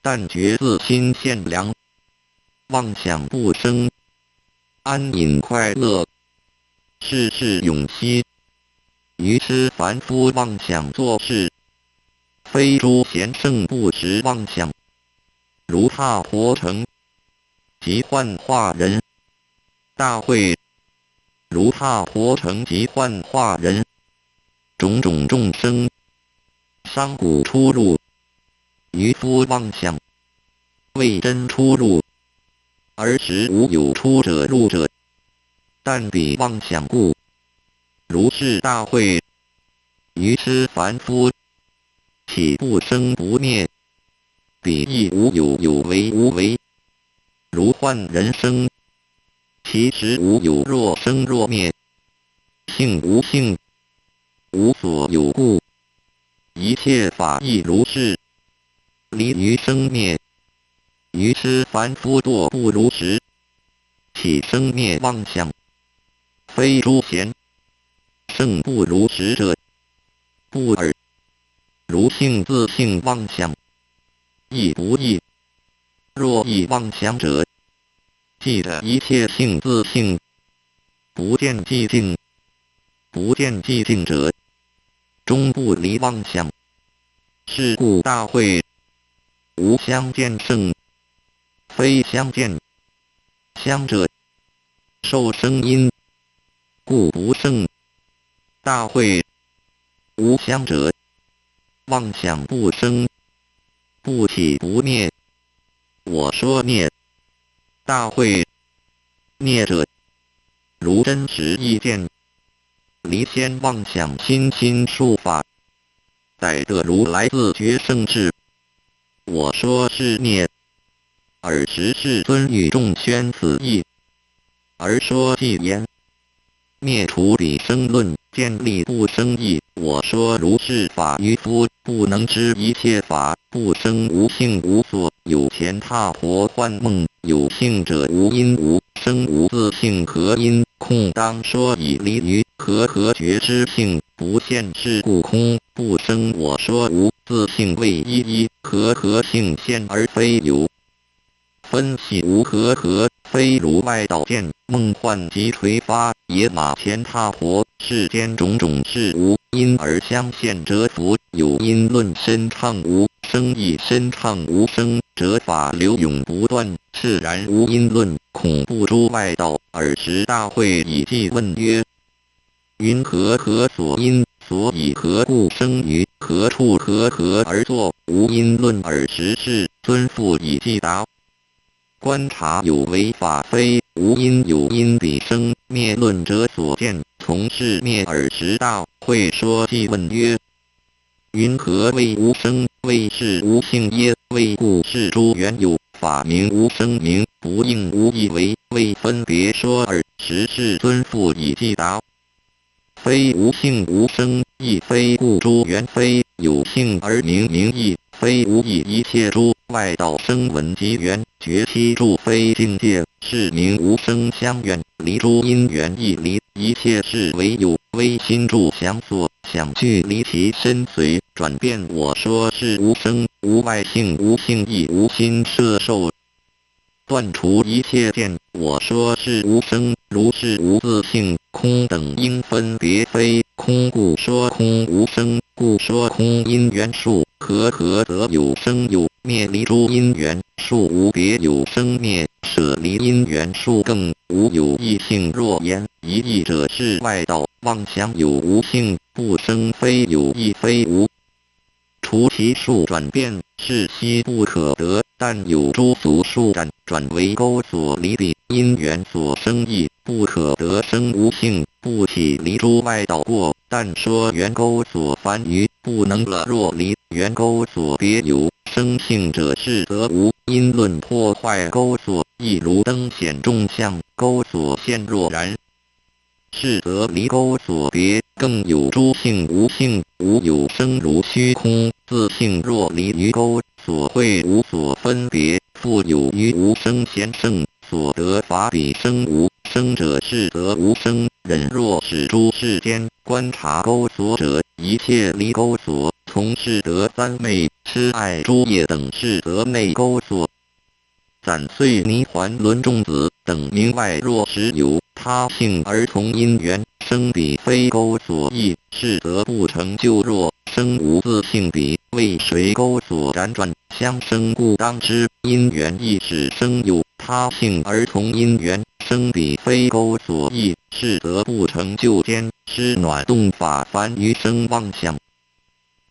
S1: 但觉自心现量，妄想不生，安隐快乐，世事永息。愚痴凡夫妄想作事，非诸贤圣不识妄想，如踏婆城，即幻化人。大会如踏婆城即幻化人，种种众生，商贾出入，渔夫妄想，为真出入，而实无有出者入者，但彼妄想故。如是大会，愚痴凡夫，岂不生不灭？彼亦无有有为无为，如幻人生，其实无有若生若灭，性无性，无所有故。一切法亦如是，离于生灭。愚痴凡夫堕不如实，起生灭妄想，非诸贤圣不如实者，不尔。如性自性妄想，亦不异。若异妄想者，记得一切性自性，不见寂静。不见寂静者，终不离妄想。是故大会，无相见圣，非相见。相者，受生因，故不胜。大会，无相者，妄想不生，不起不灭。我说灭。大会，灭者，如真实意见，离先妄想心心术法，逮得如来自觉圣智。我说是灭，尔时世尊与众宣此义，而说偈言：灭除彼生论，见立不生义。我说如是法，愚夫不能知一切法不生无性无所有，前踏婆幻梦，有性者无因无生无自性，何因空当说以离于何觉知性不现是故空不生。我说无自性为一，何性现而非有，分析无何非如外道见梦幻及垂发野马前踏婆，世间种种事无因而相现折服，有因论深畅无生亦深畅无生，折法流永不断，释然无因论，恐怖诸外道。尔时大会以偈问曰：云何所因？所以何故生于何处？何而作无因论？尔时世尊复以偈答：观察有为法非无因有因，彼生灭论者所见，从是灭。尔时大会说偈问曰：云何谓无生？谓是无性耶？谓故是诸缘有，法名无生名，不应无一为，未分别说。尔时世尊复以偈答：非无性无生，亦非故诸缘非有性而名义，非无义。一切诸外道声闻及缘觉七住非境界，是名无生相远，离诸因缘亦离。一切事为有，微心住想所，想去离其身随，转变。我说是无生，无外性，无性亦无心摄受，断除一切见。我说是无生，如是无自性，空等应分别非空，故说空无生，故说空因缘数，何则有生有灭？离诸因缘数无别有生灭，舍离因缘数更无有异性。若言一义者，是外道妄想有无性，不生非有亦非无，除其数转变，是悉不可得。但有诸俗数转为钩所离彼因缘所生义，不可得生无性，不起离诸外道过。但说缘钩所凡于不能了，若离缘钩所别有生性者，是则无因论破坏钩所，亦如灯显众相，钩所现若然。是则离钩所别，更有诸性无性，无有生如虚空。自性若离于钩所会，无所分别，复有于无生贤圣所得法，彼生无生者，是则无生。忍若使诸世间观察钩索者，一切离钩索，从事得三昧，痴爱诸业等事则内钩索。斩碎泥环轮中子等名外，若实有他性而从因缘生彼非钩所役，是则不成就。若生无自性彼，为谁钩所辗转相生故，当知因缘亦使生有他性而从因缘生彼非钩所役，是则不成就。间施暖动法凡于生妄想，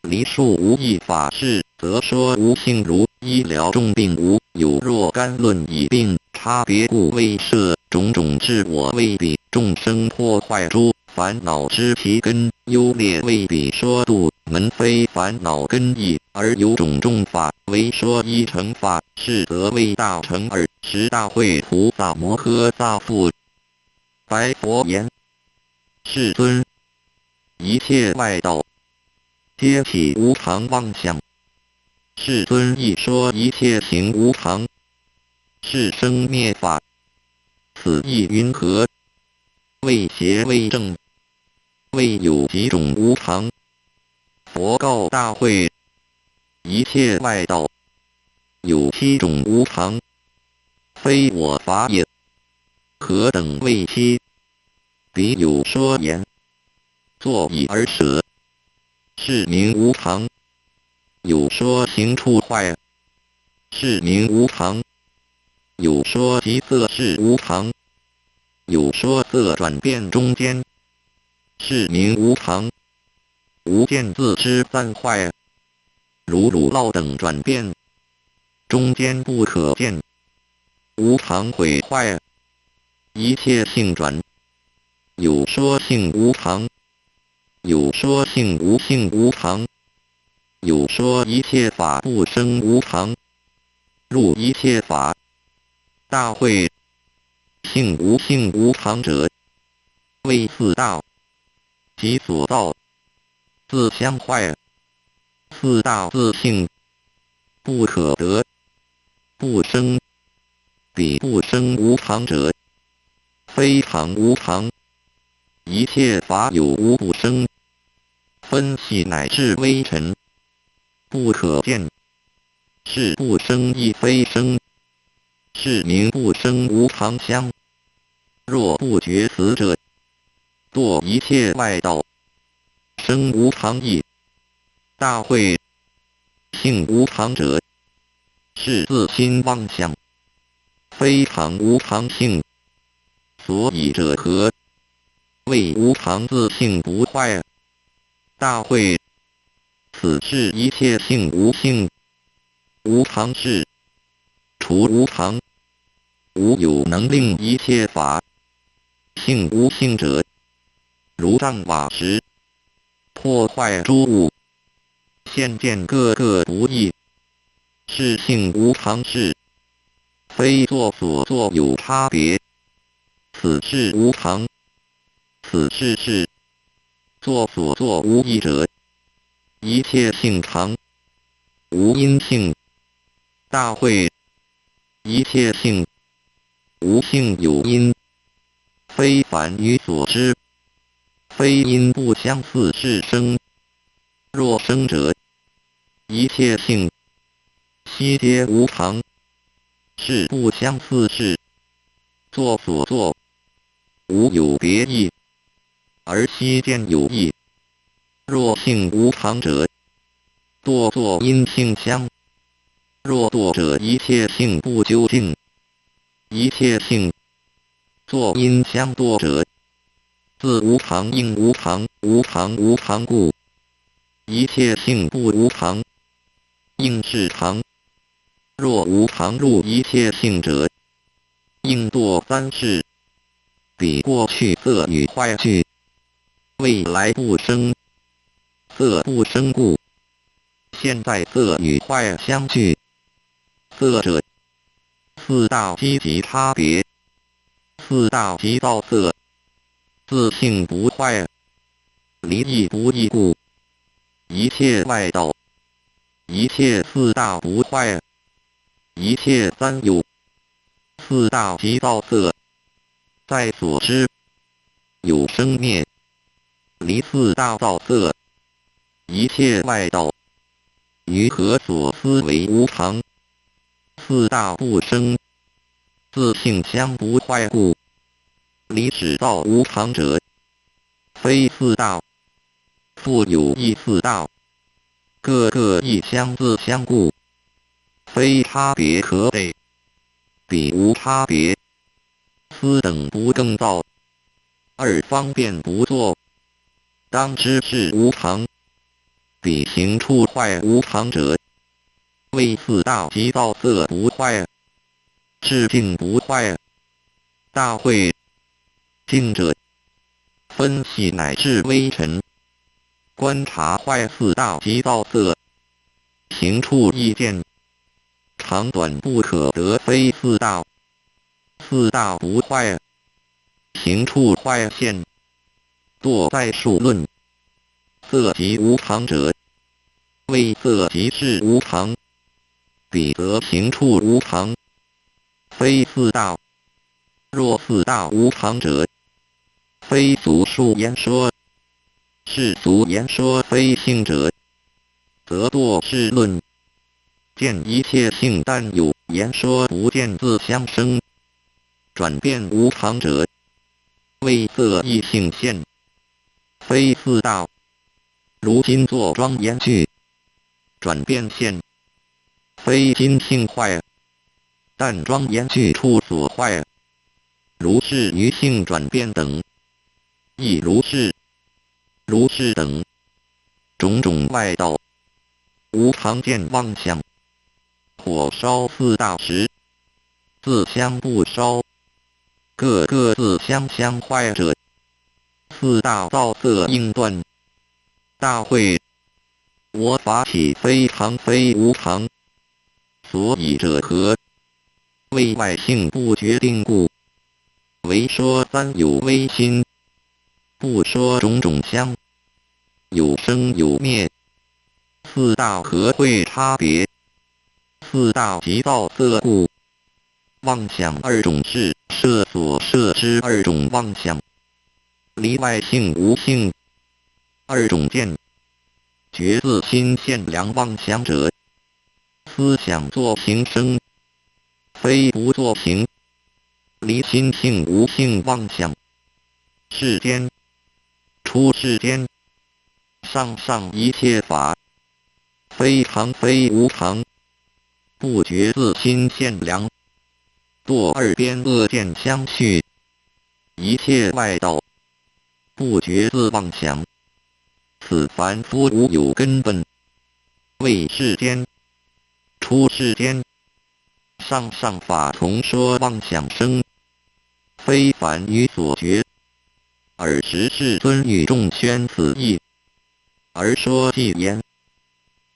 S1: 离数无益法事，则说无性如医疗重病无有若干论以病差别故，为设种种自我为彼众生破坏诸烦恼之其根，优劣为彼说度门非烦恼根义，而有种种法为说一乘法，是则为大乘耳。十大会菩萨摩诃萨复白佛言：世尊，一切外道皆起无常妄想，世尊亦说一切行无常，是生灭法，此意云何？为邪为正，为有几种无常。佛告大会：一切外道有七种无常，非我法也。何等为七？彼有说言：坐以而舍，是名无常；有说行处坏，是名无常；有说即色是无常；有说色转变中间，是名无常。无见自知散坏，如乳酪等转变，中间不可见，无常毁坏。一切性转，有说性无常，有说性无性无常，有说一切法不生无常，入一切法。大会：性无性无常者，为四大，即所造，自相坏。四大自性，不可得，不生。彼不生无常者，非常无常。一切法有无不生，分细乃至微尘，不可见。是不生亦非生，是名不生无常相。若不觉此者，堕一切外道，生无常义。大会：性无常者，是自心妄想，非常无常性。所以者何？谓无常自性不坏。大会：此是一切性无性，无常事，除无常，无有能令一切法性无性者，如障瓦石，破坏诸物，现见各个不异，是性无常事，非作所作有差别。此事无常，此事是作所作无异者，一切性常，无因性。大会：一切性无性有因，非凡于所知，非因不相似是生。若生者，一切性悉皆无常，是不相似事，作所作无有别异，而悉见有异。若性无常者，堕作因性相。若堕者，一切性不究竟。一切性作因相堕者，自无常应无常，无常无常故。一切性不无常，应是常。若无常入一切性者，应堕三世。彼过去色与坏去，未来不生。色不生故，现在色与坏相聚。色者，四大积集差别，四大集造色，自性不坏，离异不异故。一切外道，一切四大不坏，一切三有，四大集造色，在所知有生灭，离四大造色，一切外道，于何所思为无常？四大不生，自性相不坏故，离始造无常者，非四大，复有异四大，各个异相自相故，非差别可备，彼无差别，斯等不更造，二方便不作，当知是无常。彼行处坏无常者，为四大即造色不坏，智境不坏。大会境者，分析乃至微尘，观察坏四大即造色，行处意见，长短不可得，非四大。四大不坏，行处坏现，堕在数论。色即无常者，为色即是无常，彼则行处无常，非四大。若四大无常者，非俗数言说，世俗言说非性者，则堕是论。见一切性但有言说不见自相生，转变无常者，为色异性现，非四大。如今作庄严句，转变现，非今性坏，但庄严句处所坏。如是于性转变等，亦如是。如是等种种外道，无常见妄想。火烧四大时，自相不烧，各个自相相坏者，四大造色应断。大会，我法体非常非无常，所以者何？为外性不决定故。唯说三有微心，不说种种相，有生有灭。四大何会差别？四大即造色故。妄想二种是设所设之二种妄想，离外性无性。二种见，觉自心现量妄想者，思想作行生，非不作行。离心性无性妄想，世间出世间，上上一切法，非常非无常，不觉自心现量，堕二边恶见相续，一切外道，不觉自妄想。此凡夫无有根本，为世间出世间，上上法从说妄想生，非凡于所觉。尔时世尊与众宣此义，而说偈言：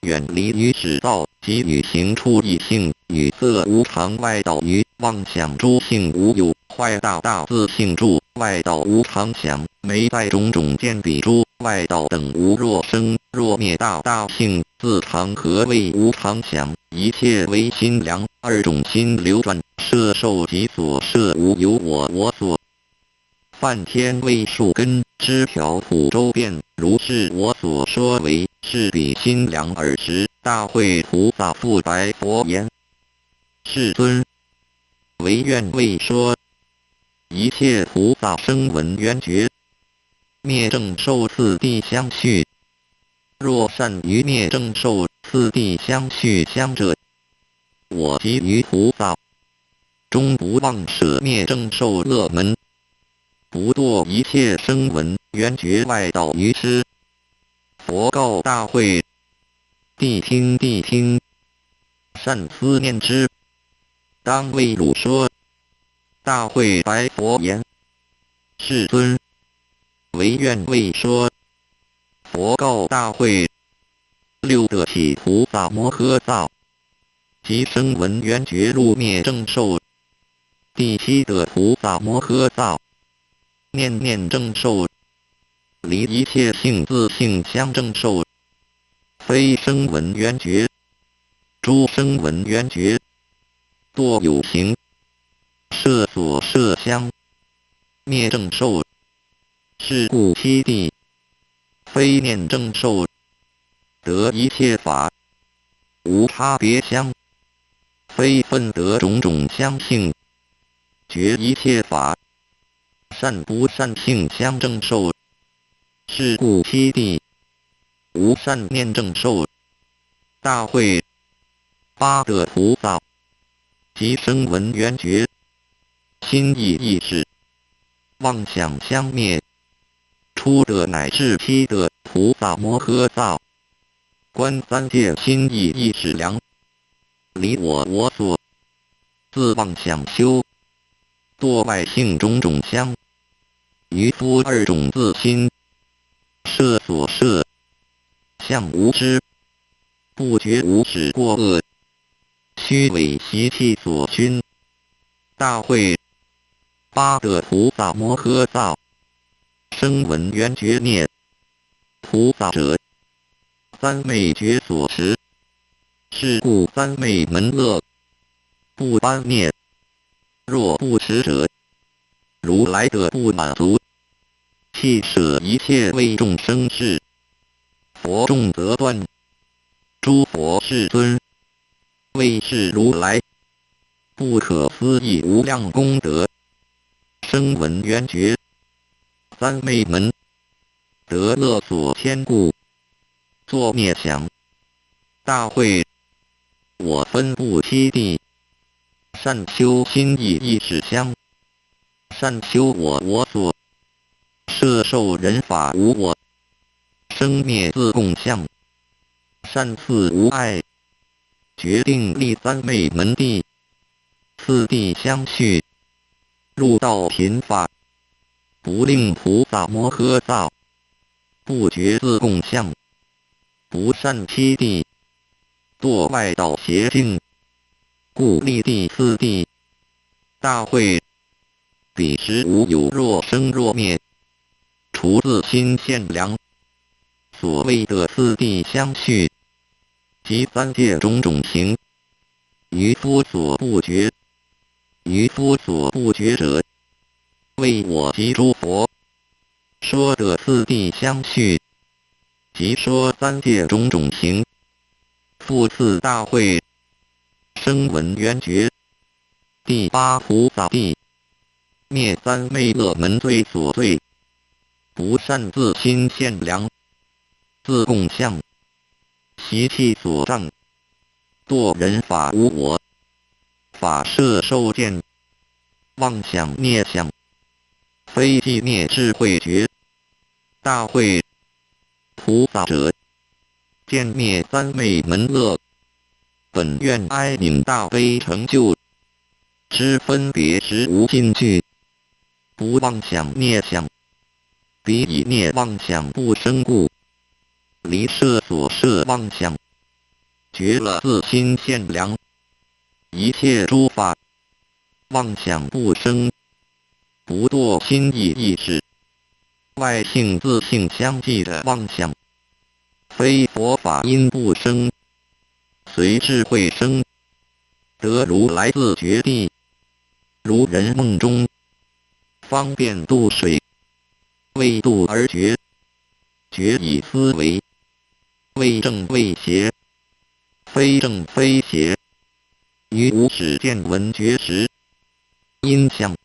S1: 远离于始造及与行处异性与色无常外道于妄想诸性无有坏大大自性住外道无常想，没在种种见彼诸外道等无若生若灭大大性自常何谓无常想？一切为心量，二种心流转，摄受及所摄无有我所。梵天为树根枝条土周遍，如是我所说为是彼心量。尔时大会菩萨复白佛言：世尊，唯愿为说。一切菩萨声闻缘觉，灭正受次第相续。若善于灭正受次第相续相者，我即于菩萨，终不忘舍灭正受乐门，不堕一切声闻缘觉外道于痴。佛告大会：谛听谛听，善思念之，当为汝说。大会白佛言：世尊，唯愿为说。佛告大会：六得起菩萨摩诃萨，即声闻缘觉入灭正受。第七得菩萨摩诃萨，念念正受，离一切性自性相正受，非声闻缘觉。诸声闻缘觉，堕有形，摄所摄相，灭正受，是故七谛，非念正受，得一切法，无差别相，非分得种种相性，觉一切法，善不善性相正受。是故七谛，无善念正受。大会八德菩萨，即声闻缘觉，心意意识，妄想相灭。初德乃至七德菩萨摩诃萨，观三界心意意识量，离我所，自妄想修，堕外性种种相，渔夫二种自心，摄所摄，相无知，不觉无始过恶，虚伪习气所熏。大会八德菩萨摩诃萨，声闻缘觉念菩萨者，三昧觉所持。是故三昧门乐，不般念。若不持者，如来得不满足，弃舍一切为众生事。佛众则断，诸佛世尊，为是如来，不可思议无量功德。声闻缘觉，三昧门，得乐所牵故，作孽想。大会我分布七谛，善修心意意识相，善修我所，摄受人法无我，生灭自共相，善似无碍，决定立三昧门第，次第相续，入道频发，不令菩萨摩诃萨，不觉自共相，不善七谛，堕外道邪径，故立第四谛。大会彼时无有若生若灭，除自心现量。所谓的四谛相续，即三界种种行，渔夫所不觉，渔夫所不觉者，为我及诸佛说的四谛相续，即说三界种种行。复次大会声闻缘觉，第八菩萨谛，灭三昧乐门罪所罪，不善自心现量，自共相，习气所障，堕人法无我，法摄受见，妄想孽想，非寂灭智慧觉。大会菩萨者，见灭三昧门乐，本愿哀悯大悲成就，知分别时无尽句，不妄想孽想，彼以孽妄想不生故，离摄所摄妄想，绝了自心现量，一切诸法妄想不生，不堕心意意识，外性自性相继的妄想，非佛法因不生，随智慧生，得如来自觉地，如人梦中，方便渡水，为渡而觉，觉以思维，为正为邪，非正非邪，于无始见闻觉时，因相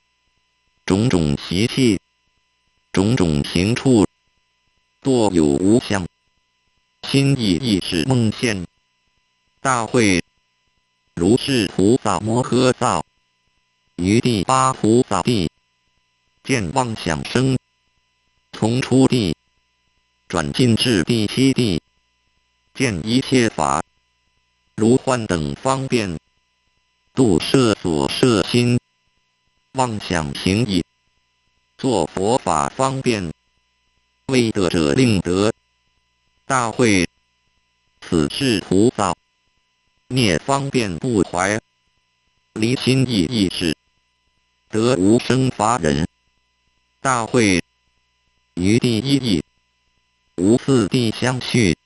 S1: 种种习气，种种行处，多有无相，心意意识梦现。大会如是菩萨摩诃萨，于第八菩萨谛，见妄想生，从初谛转进至第七谛，见一切法如幻等方便，度摄所摄心，妄想行已，作佛法方便，为得者令得。大会此是菩萨，灭方便不怀，离心意意识，得无生法忍。大会于第一义，无四谛相续，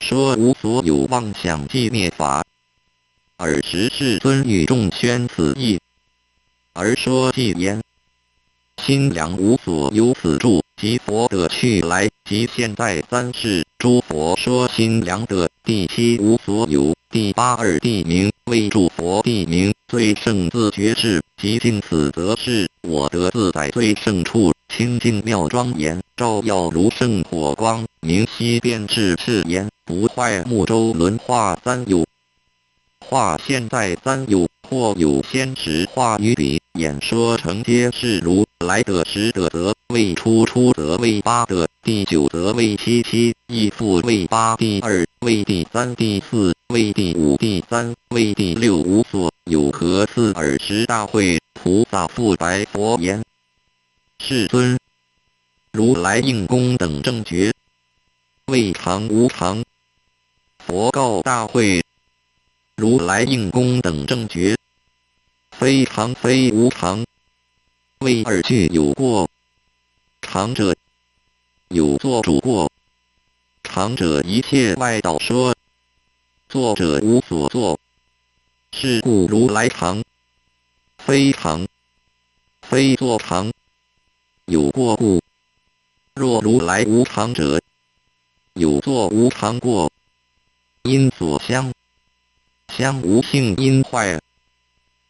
S1: 说无所有妄想寂灭法。尔时世尊与众宣此义，而说偈言：心两无所有此处，即佛的去来及现在三世。诸佛说心量的第七无所有，第八二地名为诸佛地名，最胜自觉智，即尽此则是我得自在最胜处，清净妙庄严，照耀如圣火光，明晰遍智赤炎，不坏木舟轮化三有。化现在三有，或有先时化于彼，演说成皆是如来的十的则为初则为八的，第九则为七，亦复为八第二，为第三第四，为第五第三，为第六无所有何次尔时大会菩萨复白佛言：世尊，如来应供等正觉，未尝无常。佛告大会：如来应供等正觉，非常非无常，为二句有过。常者有作主过，常者一切外道说，作者无所作。是故如来常，非常，非作常，有过故。若如来无常者，有作无常过，因所相无性因坏，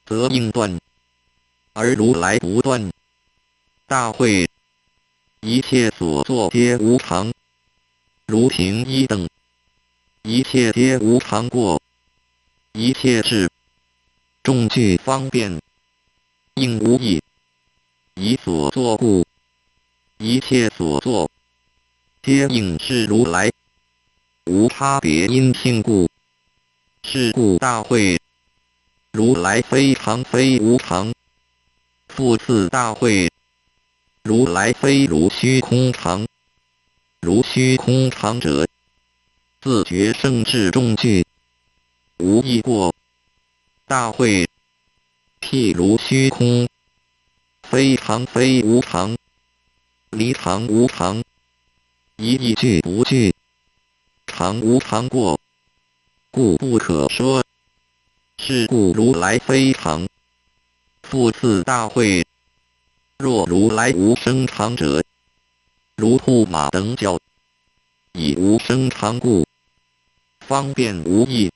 S1: 则应断，而如来不断。大会，一切所作皆无常，如平一等，一切皆无常过，一切智众具方便，应无异，以所作故，一切所作皆应是如来，无差别因性故。是故大会，如来非常非无常。复次大会，如来非如虚空常。如虚空常者，自觉圣智众具，无异过。大会，譬如虚空，非常非无常，离常无常，一意具不具，常无常过，故不可说。是故如来非常。复次大会，若如来无生常者，如兔马等角，以无生常故，方便无异，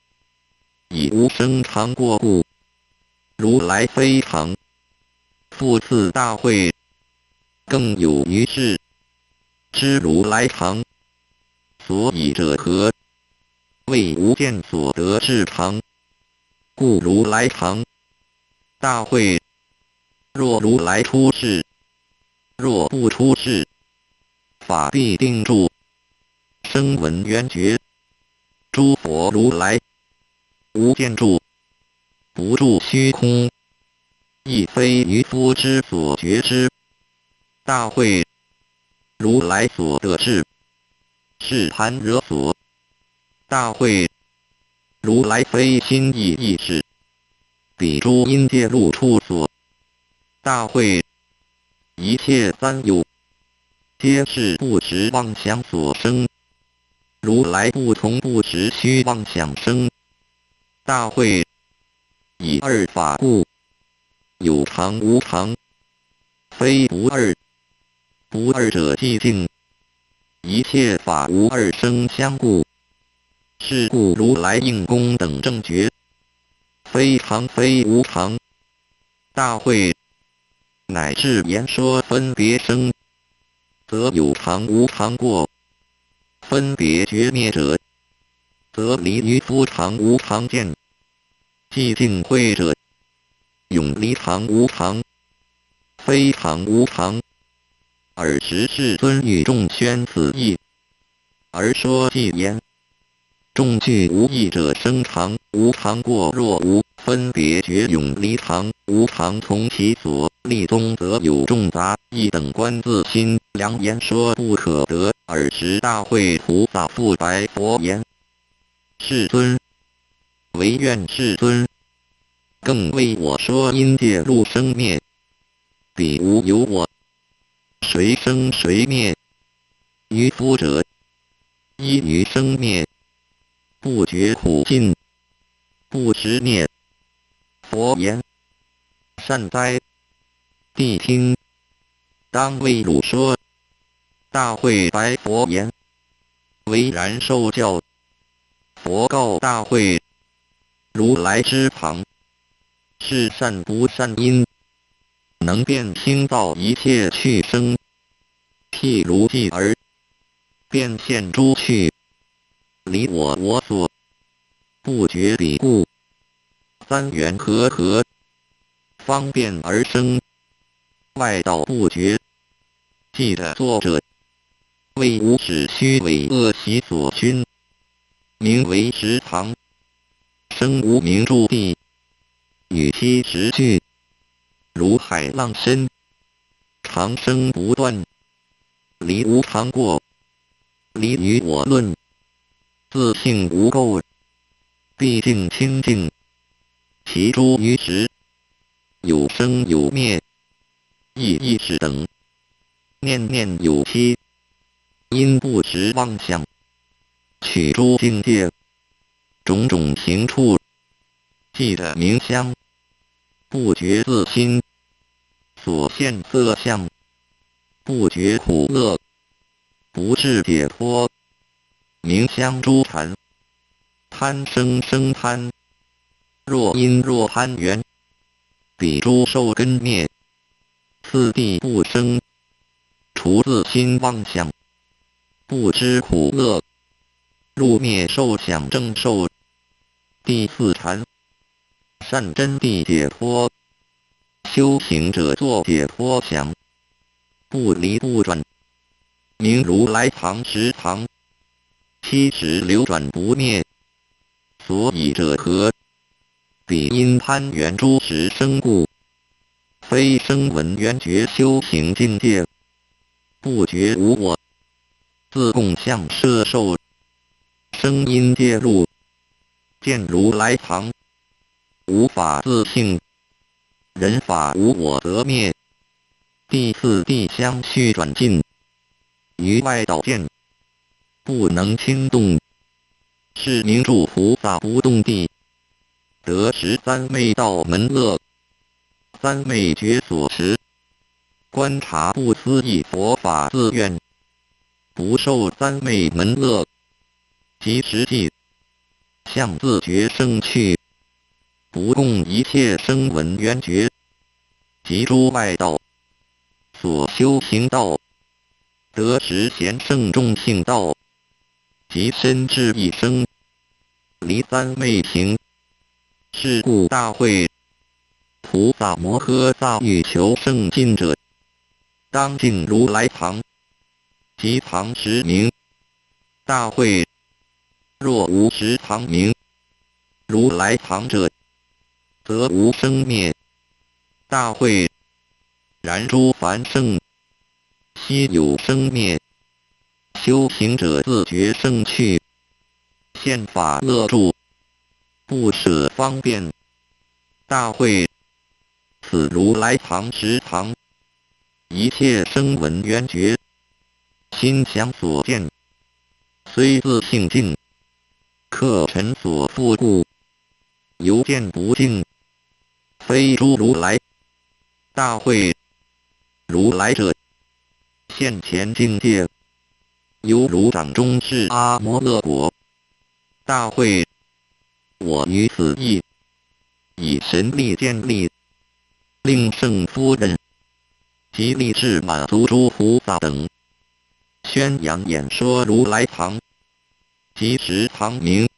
S1: 以无生常过故，如来非常。复次大会，更有于是，知如来常，所以者何？为无见所得之常，故如来常。大会，若如来出世，若不出世，法必定住，声闻缘觉，诸佛如来，无见住，不住虚空，亦非愚夫之所觉知。大会，如来所得智，是般若所。大会，如来非心意意识，彼诸因界入处所。大会，一切三有，皆是不实妄想所生。如来不从不实虚妄想生。大会，以二法故，有常无常，非不二。不二者寂静，一切法无二生相故。是故如来应供等正觉，非常非无常。大会，乃至言说分别生，则有常无常过；分别觉灭者，则离于夫常无常见。寂静慧者，永离常无常，非常无常。尔时世尊与众宣此义，而说偈言：众具无异者生常无常过，若无分别觉永离常无常从其所，立宗则有众杂一等观自心良言说不可得。尔时大会菩萨复白佛言：世尊，唯愿世尊更为我说因界入生灭，彼无有我，谁生谁灭？愚夫者，依于生灭，不觉苦尽，不知灭。佛言：善哉！谛听，当为汝说。大会白佛言：为然受教。佛告大会：如来之旁，是善不善因，能变心造一切去生。譬如继而变现诸趣，离我所，不觉彼故。三缘和，方便而生，外道不觉。记的作者，为无始虚伪恶习所熏，名为时常，生无明住地，与其时俱，如海浪深，长生不断，离无常过，离于我论，自性无垢，毕竟清净，其诸于时，有生有灭，亦是等，念念有期，因不识妄想，取诸境界，种种行处，记得名相，不觉自心，所现色相，不觉苦乐，不至解脱，名相诸禅，贪生生贪，若因若攀缘，彼诸受根灭，次第不生，除自心妄想，不知苦乐，入灭受想正受。第四禅，善真谛解脱，修行者作解脱想，不离不转，名如来藏时常，七时流转不灭。所以者何？彼因攀缘诸时生故，非声闻缘觉修行境界，不觉无我，自共相摄受，声音介入，见如来藏，无法自性，人法无我则灭。第四谛相续转进，于外道见，不能轻动，是名住菩萨不动地，得持三昧道门乐。三昧觉所持，观察不思议佛法自愿，不受三昧门乐，即实际向自觉生趣，不共一切声闻缘觉，及诸外道所修行道，得实贤圣众性道，即身至一生，离三昧行。是故大会菩萨摩诃萨欲求圣境者，当敬如来藏，即藏实名。大会若无实藏名，如来藏者，则无生灭。大会然诸凡圣，悉有生灭。修行者自觉生趣，现法乐住，不舍方便。大会此如来藏时常，一切声闻缘觉，心想所见，虽自性净，客尘所覆故，犹见不净，非诸如来。大会如来者，现前境界，犹如掌中是阿摩勒果。大会我于此意，以神力建立，令圣夫人及力至满足诸菩萨等，宣扬演说如来藏，即时常名，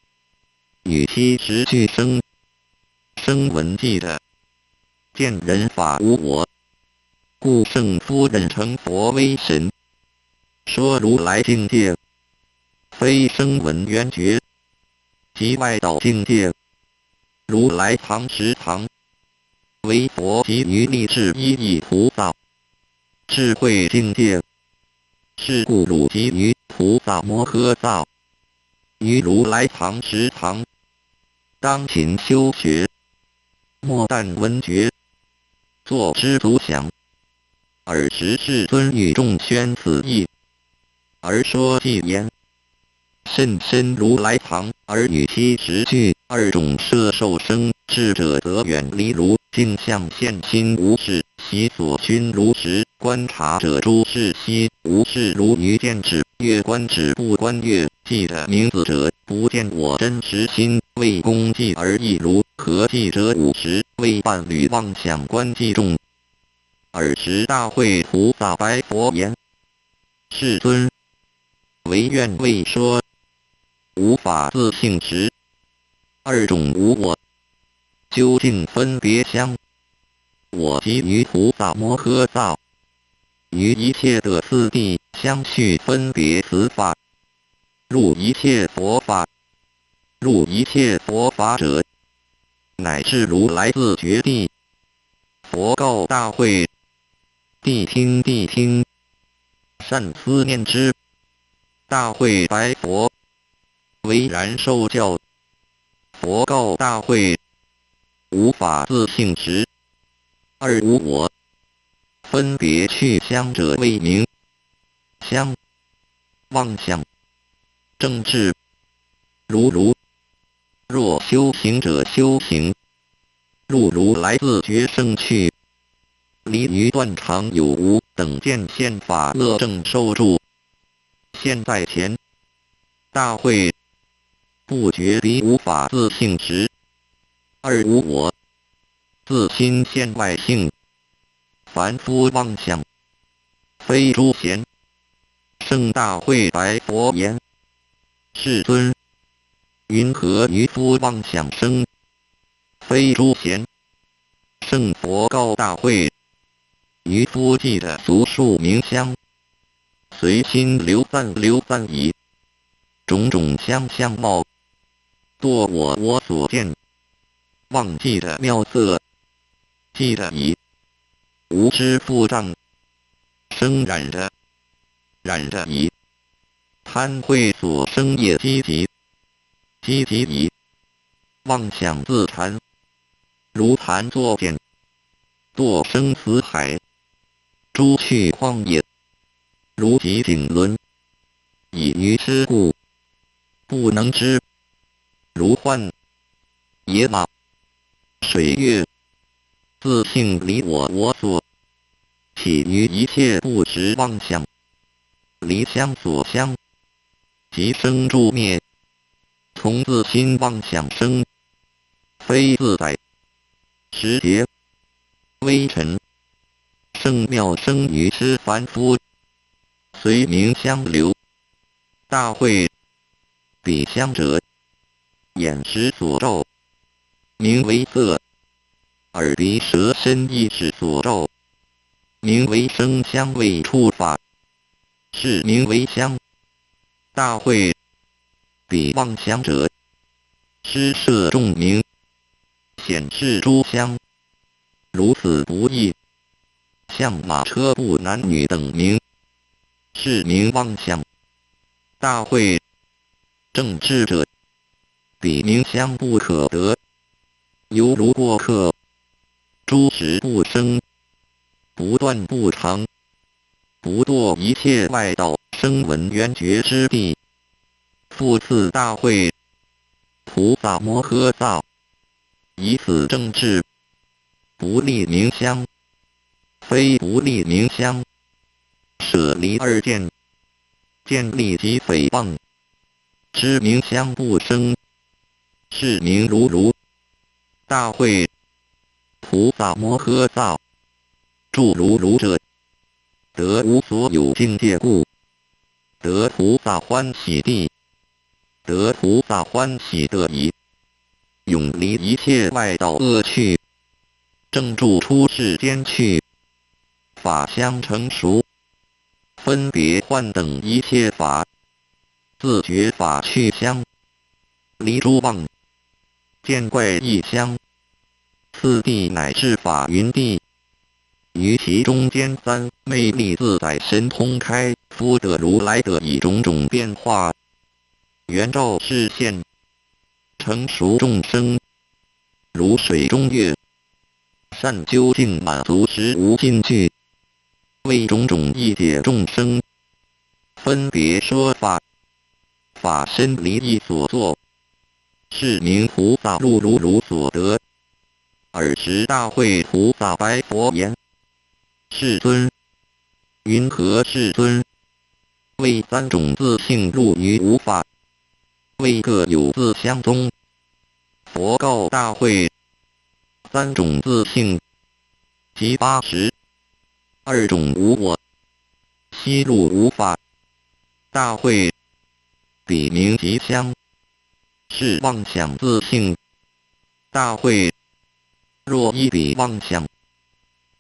S1: 与其时俱生，声闻记的，见人法无我，故圣夫人成佛威神，说如来境界，非声闻缘觉，即外道境界，如来藏时常，为佛及于力至一亿菩萨，智慧境界。是故汝及于菩萨摩诃萨，于如来藏时常，当勤修学，莫但闻觉，作知足想。尔时世尊与众宣此意，而说偈言：甚深如来藏，而与其实具二种摄受生智者，则远离如镜像现心无事，其所熏如实，观察者诸事悉无事如于见止，越观止不观越。记得名字者，不见我真实心，为功绩而亦如。何记者50，为伴侣妄想观记众。尔时大会菩萨白佛言：世尊，唯愿未说，无法自性时，二种无我，究竟分别相。我即于菩萨摩诃萨，于一切的四谛相续分别此法，入一切佛法，入一切佛法者，乃至如来自觉地。佛告大会：谛听谛听，善思念之。大会白佛：唯然受教。佛告大会：无法自性时，二无我，分别去相者为名相，妄想正智。如若修行者修行，入如来自觉圣趣，离于断常有无等见现法乐正受住。现在前大会不觉离无法自性时，二无我，自心现外性，凡夫妄想，非诸贤。圣大会白佛言：世尊，云何于夫妄想生，非诸贤？圣佛告大会：于夫记的俗数名相，随心流散矣。种种相貌，堕我所见，忘记的妙色，记得已，无知复障，生染的已，贪会所生业积集矣。妄想自缠，如盘作茧，堕生死海，诸去旷野，如极顶轮，以于痴故，不能知。如幻野马，水月，自性离我所，起于一切不实妄想，离相所相，即生住灭，从自心妄想生，非自在。时节微尘，圣妙生于痴凡夫，随名相流。大会彼相者，眼识所照，名为色；耳鼻舌身意识所照，名为声香味触法，是名为相。大会彼妄想者，施设众名，显示诸相，如此不异。像马车步男女等名，是名妄想。大会正智者，彼名相不可得，犹如过客，诸时不生，不断不长，不堕一切外道声闻缘觉之地。复次大会菩萨摩诃萨，以此正智，不立名相，非不立名相，舍离二见，见利及诽谤，知名相不生，是名如。大会菩萨摩诃萨，住如者，得无所有境界故，得菩萨欢喜地，得菩萨欢喜得已，永离一切外道恶趣，正住出世间去，法相成熟，分别幻等一切法，自觉法去相，离诸妄，见怪异相，次第乃至法云地，于其中间三昧力自在神通开，福德如来的以种种变化，圆照示现，成熟众生，如水中月，善究竟满足时无尽句，为种种异解众生，分别说法，法身离异所作，是名菩萨如所得。尔时大会菩萨白佛言：世尊？云何世尊？为三种自性入于无法，为各有自相宗。佛告大会：三种自性，即80，二种无我，悉入无法。大会：彼名即相，是妄想自性。大会：若依彼妄想，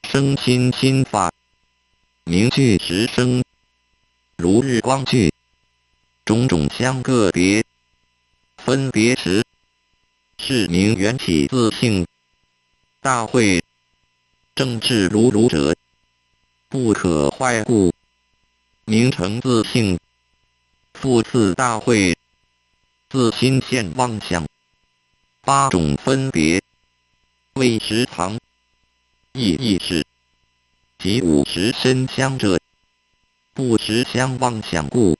S1: 生心法，名具实生，如日光具，种种相个别，分别时，是名缘起自性。大会：正智如者，不可坏故，名成自性。复次大会：自心现妄想，8种分别，为10常，意识，即50身相者，不实相妄想故，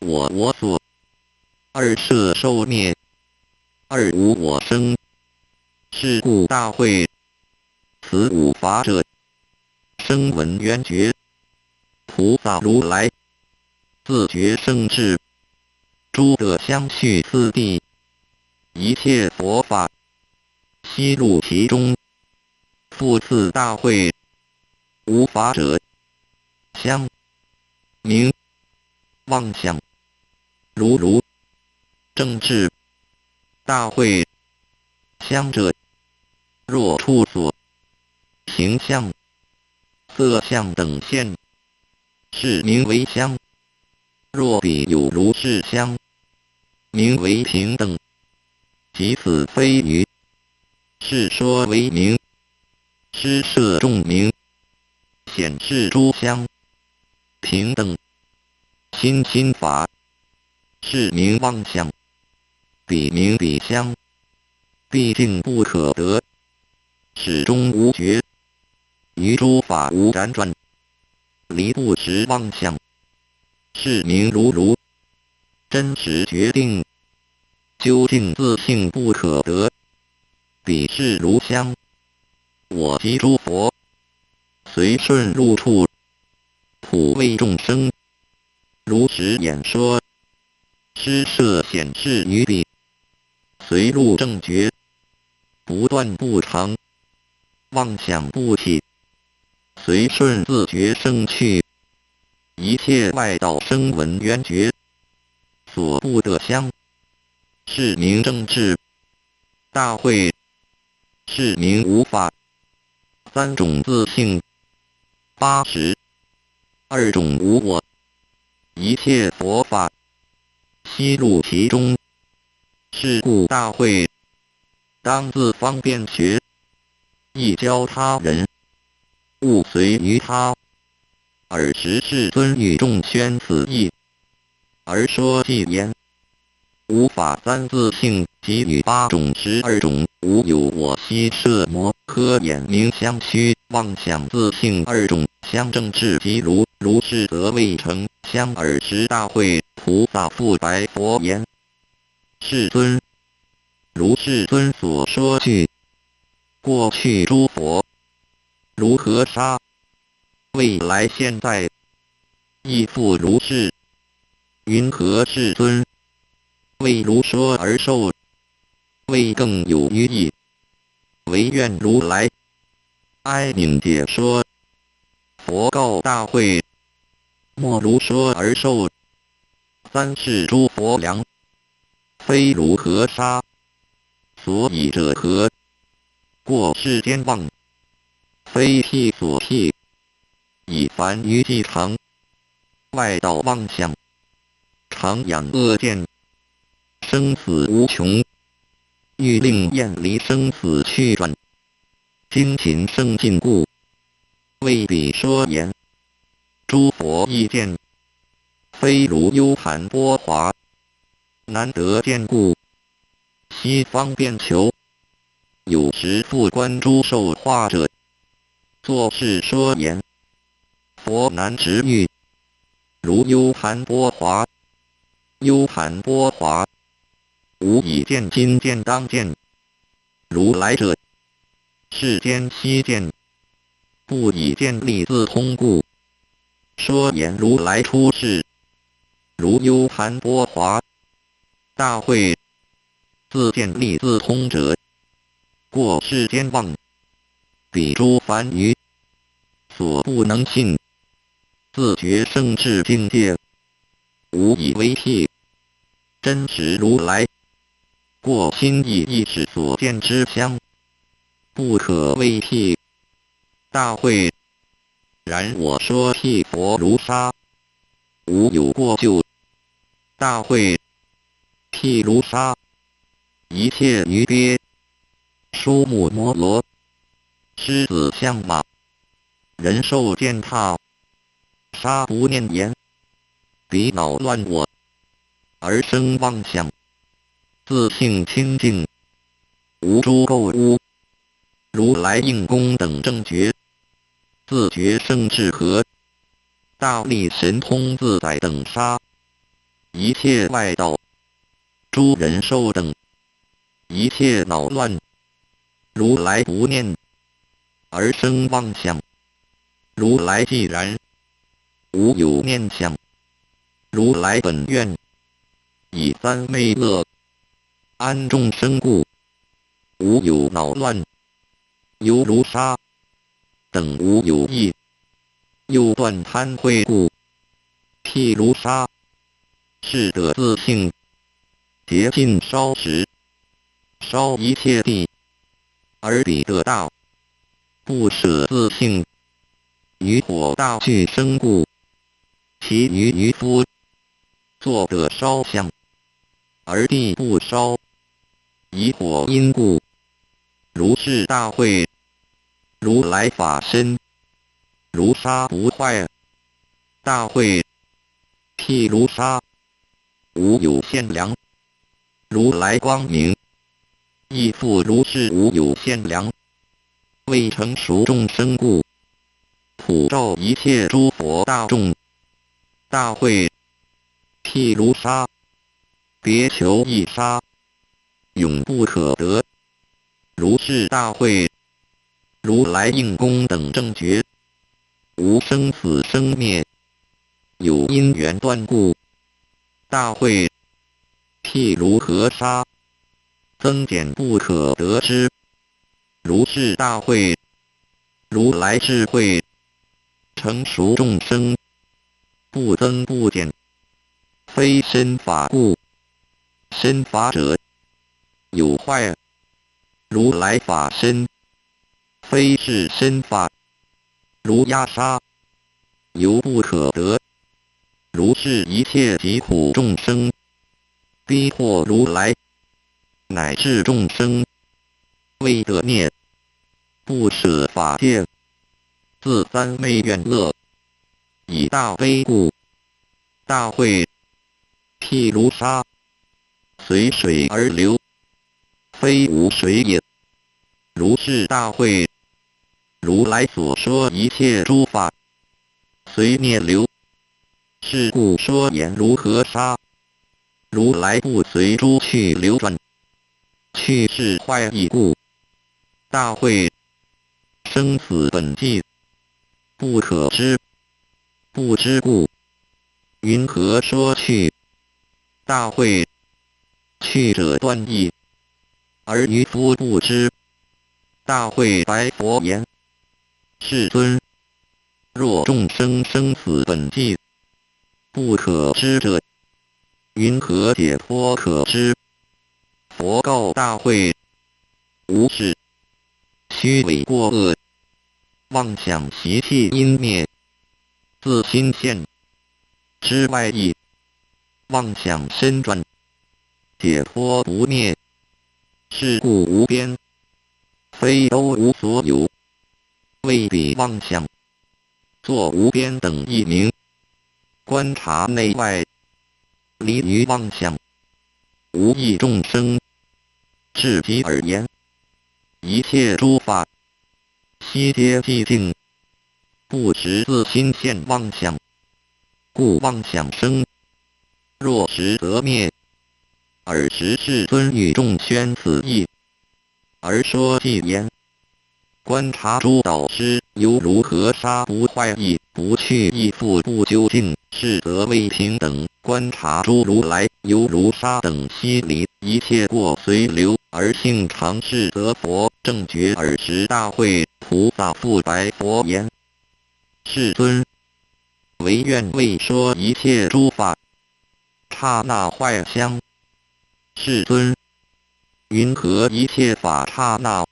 S1: 我所。二摄受灭，二无我生。是故大会，此五法者，声闻缘觉，菩萨如来，自觉圣智，诸德相续次第，一切佛法，悉入其中。复次大会，无法者，相、名、妄想，如正智。大会：相者，若处所、形象、色相等现，是名为相；若彼有如是相，名为平等。即此非余，是说为名。施设众名，显示诸相平等，心法，是名妄想。彼名彼相，毕竟不可得，始终无觉，于诸法无辗转，离不实妄想，是名如真实决定，究竟自性不可得，彼是如相。我及诸佛，随顺入处，普为众生，如实演说，施设显示于彼，随入正觉，不断不长，妄想不起，随顺自觉生去，一切外道声闻缘觉，所不得相，是名正智。大会：是名无法。三种自性，80，二种无我，一切佛法，悉入其中。是故大会，当自方便学，亦教他人，勿随于他。尔时世尊与众宣此义，而说偈言：无法三自性，即与8种12种无有我悉摄摩诃眼明相虚妄想自性2种相正智即如是则未成相。尔时大会菩萨复白佛言：世尊，如世尊所说句，过去诸佛如何杀，未来现在亦复如是。云何世尊？为如说而受，为更有余益，唯愿如来哀悯解说。佛告大会：莫如说而受，三世诸佛良，非如何杀？所以者何？过世间妄，非辟所辟，以凡于既常，外道妄想，常养恶见，生死无穷，欲令厌离生死去转，精勤生尽故，为彼说言。诸佛意见，非如幽盘波华，难得见故，悉方便求。有时复观诸受化者，作是说言：佛难值遇，如幽盘波华，幽盘波华，无以见今见当见，如来者，世间悉见，不以见利自通故。说言如来出世，如幽盘波华。大会自见利自通者，过世间妄，彼诸凡愚所不能信。自觉生至境界，无以为辟。真实如来，过心意意识所见之相，不可为辟。大会然我说辟佛如沙，无有过咎。大会辟如沙，一切鱼鳖、书目摩罗、狮子象马、人兽践踏，沙不念言，彼恼乱我，而生妄想，自性清净，无诸垢污。如来应供等正觉，自觉圣智和，大力神通自在等沙，一切外道，诸人兽等，一切恼乱，如来不念，而生妄想。如来既然，无有念想。如来本愿，以三昧乐，安众生故，无有恼乱。犹如沙等无有异，又断贪恚故，譬如沙，是得自性，洁尽烧时，烧一切地，而彼得大，不舍自性，于火大具生故。其余渔夫，作得烧香，而地不烧，以火因故。如是大会，如来法身，如沙不坏。大会譬如沙，无有限量。如来光明，亦复如是无有限量。未成熟众生故，普照一切诸佛大众。大会譬如沙，别求一沙，永不可得。如是大会，如来应供等正觉，无生死生灭，有因缘断故。大会譬如河沙，增减不可得之。如是大会，如来智慧，成熟众生，不增不减，非身法故。身法者，有坏。如来法身，非是身法，如压沙，犹不可得。如是一切疾苦众生，逼迫如来，乃至众生，为得灭，不舍法界，自三昧愿乐，以大悲故。大会譬如沙，随水而流，非无水也。如是大会，如来所说一切诸法，随灭流。是故说言如河沙，如来不随诸去流转，去是坏亦故。大会生死本寂，不可知，不知故。云何说去？大会去者断义，而渔夫不知。大会白佛言：世尊，若众生生死本寂，不可知者，云何解脱可知？佛告大会：无事。虚伪过恶，妄想习气因灭，自心现，知外意，妄想深转，解脱不灭。是故无边，非都无所有，为彼妄想，作无边等义名。观察内外，离于妄想，无益众生。至极而言，一切诸法，悉皆寂静，不识自心现妄想，故妄想生。若识则灭。尔时世尊与众宣此义，而说偈言：观察诸导师犹如河沙不坏亦不去亦复不究竟，是则未平等。观察诸如来犹如沙等稀离，一切过随流而性常是，则佛正觉尔时大会菩萨复白佛言：世尊，唯愿为说一切诸法刹那坏相。世尊，云何一切法刹那？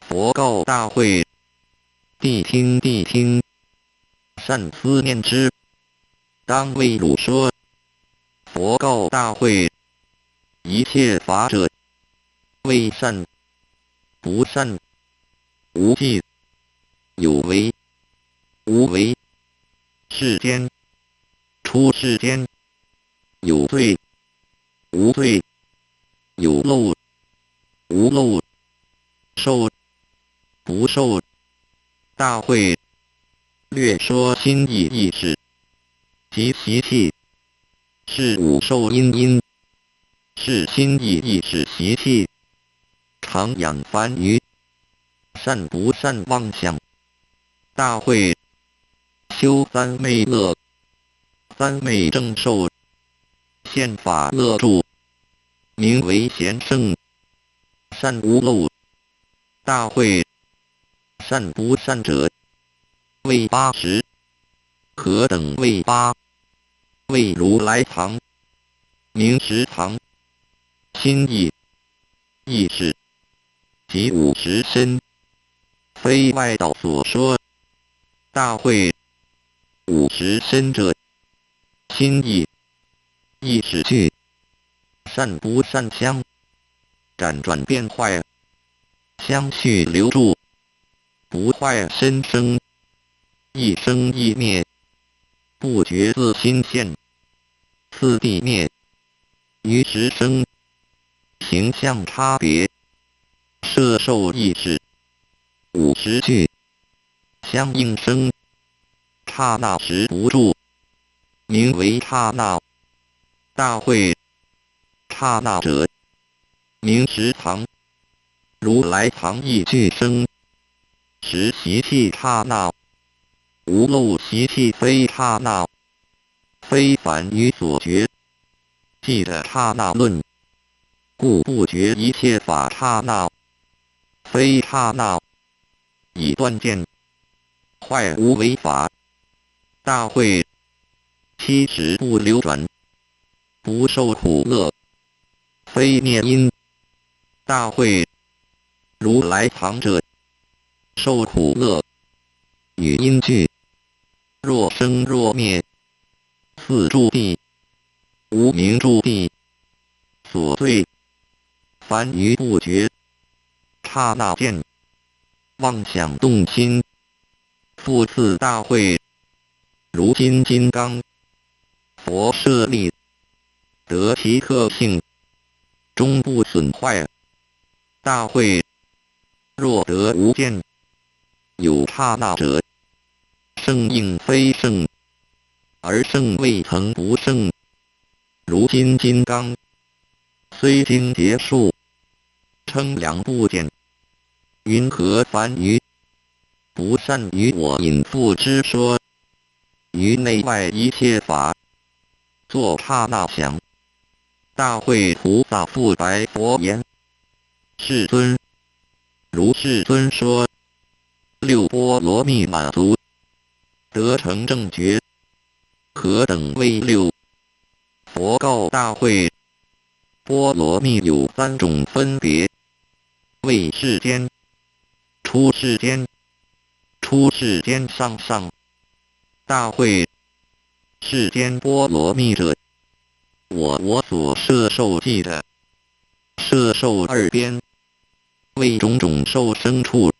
S1: 佛告大会：谛听谛听，善思念之，当为汝说。佛告大会：一切法者，为善不善，无记有为无为，世间出世间，有罪无罪，有漏无漏，受不受。大会略说心意意识及习气，是五受因，是心意意识习气，常养凡愚，善不善妄想。大会修三昧乐，三昧正受，现法乐住，名为贤圣，善无漏。大会善不善者，为80，何等为8？为如来藏，名实藏，心意意识及50身，非外道所说。大会50身者，心意意识具，善不善相，辗转变坏，相续留住，不坏身生，一生一灭，不觉自心现，次第灭，于时生，形象差别，摄受意识50具，相应生，刹那时不住，名为刹那。大会刹那者，名实藏，如来藏亦具生，实习气刹那，无漏习气非刹那，非凡于所觉，记得刹那论，故不觉一切法刹那，非刹那，以断见，坏无为法。大会70不流转，不受苦乐，非灭因。大会如来藏者，受苦乐，与因俱，若生若灭，四住地，无明住地，所罪，凡愚不觉，刹那见，妄想动心，复次大会，如今金刚，佛舍利，得其特性，终不损坏。大会若得无见，有刹那者，圣应非圣，而圣未曾不圣。如今金刚，虽经结束，称量不减，云何凡愚，不善于我引复之说，于内外一切法，作刹那想。大会菩萨复白佛言：世尊，如世尊说，六波罗蜜满足，得成正觉，何等为六？佛告大会：波罗蜜有3种分别，为世间、出世间、出世间上上。大会世间波罗蜜者，我所摄受记的，摄受2边，为种种受生处，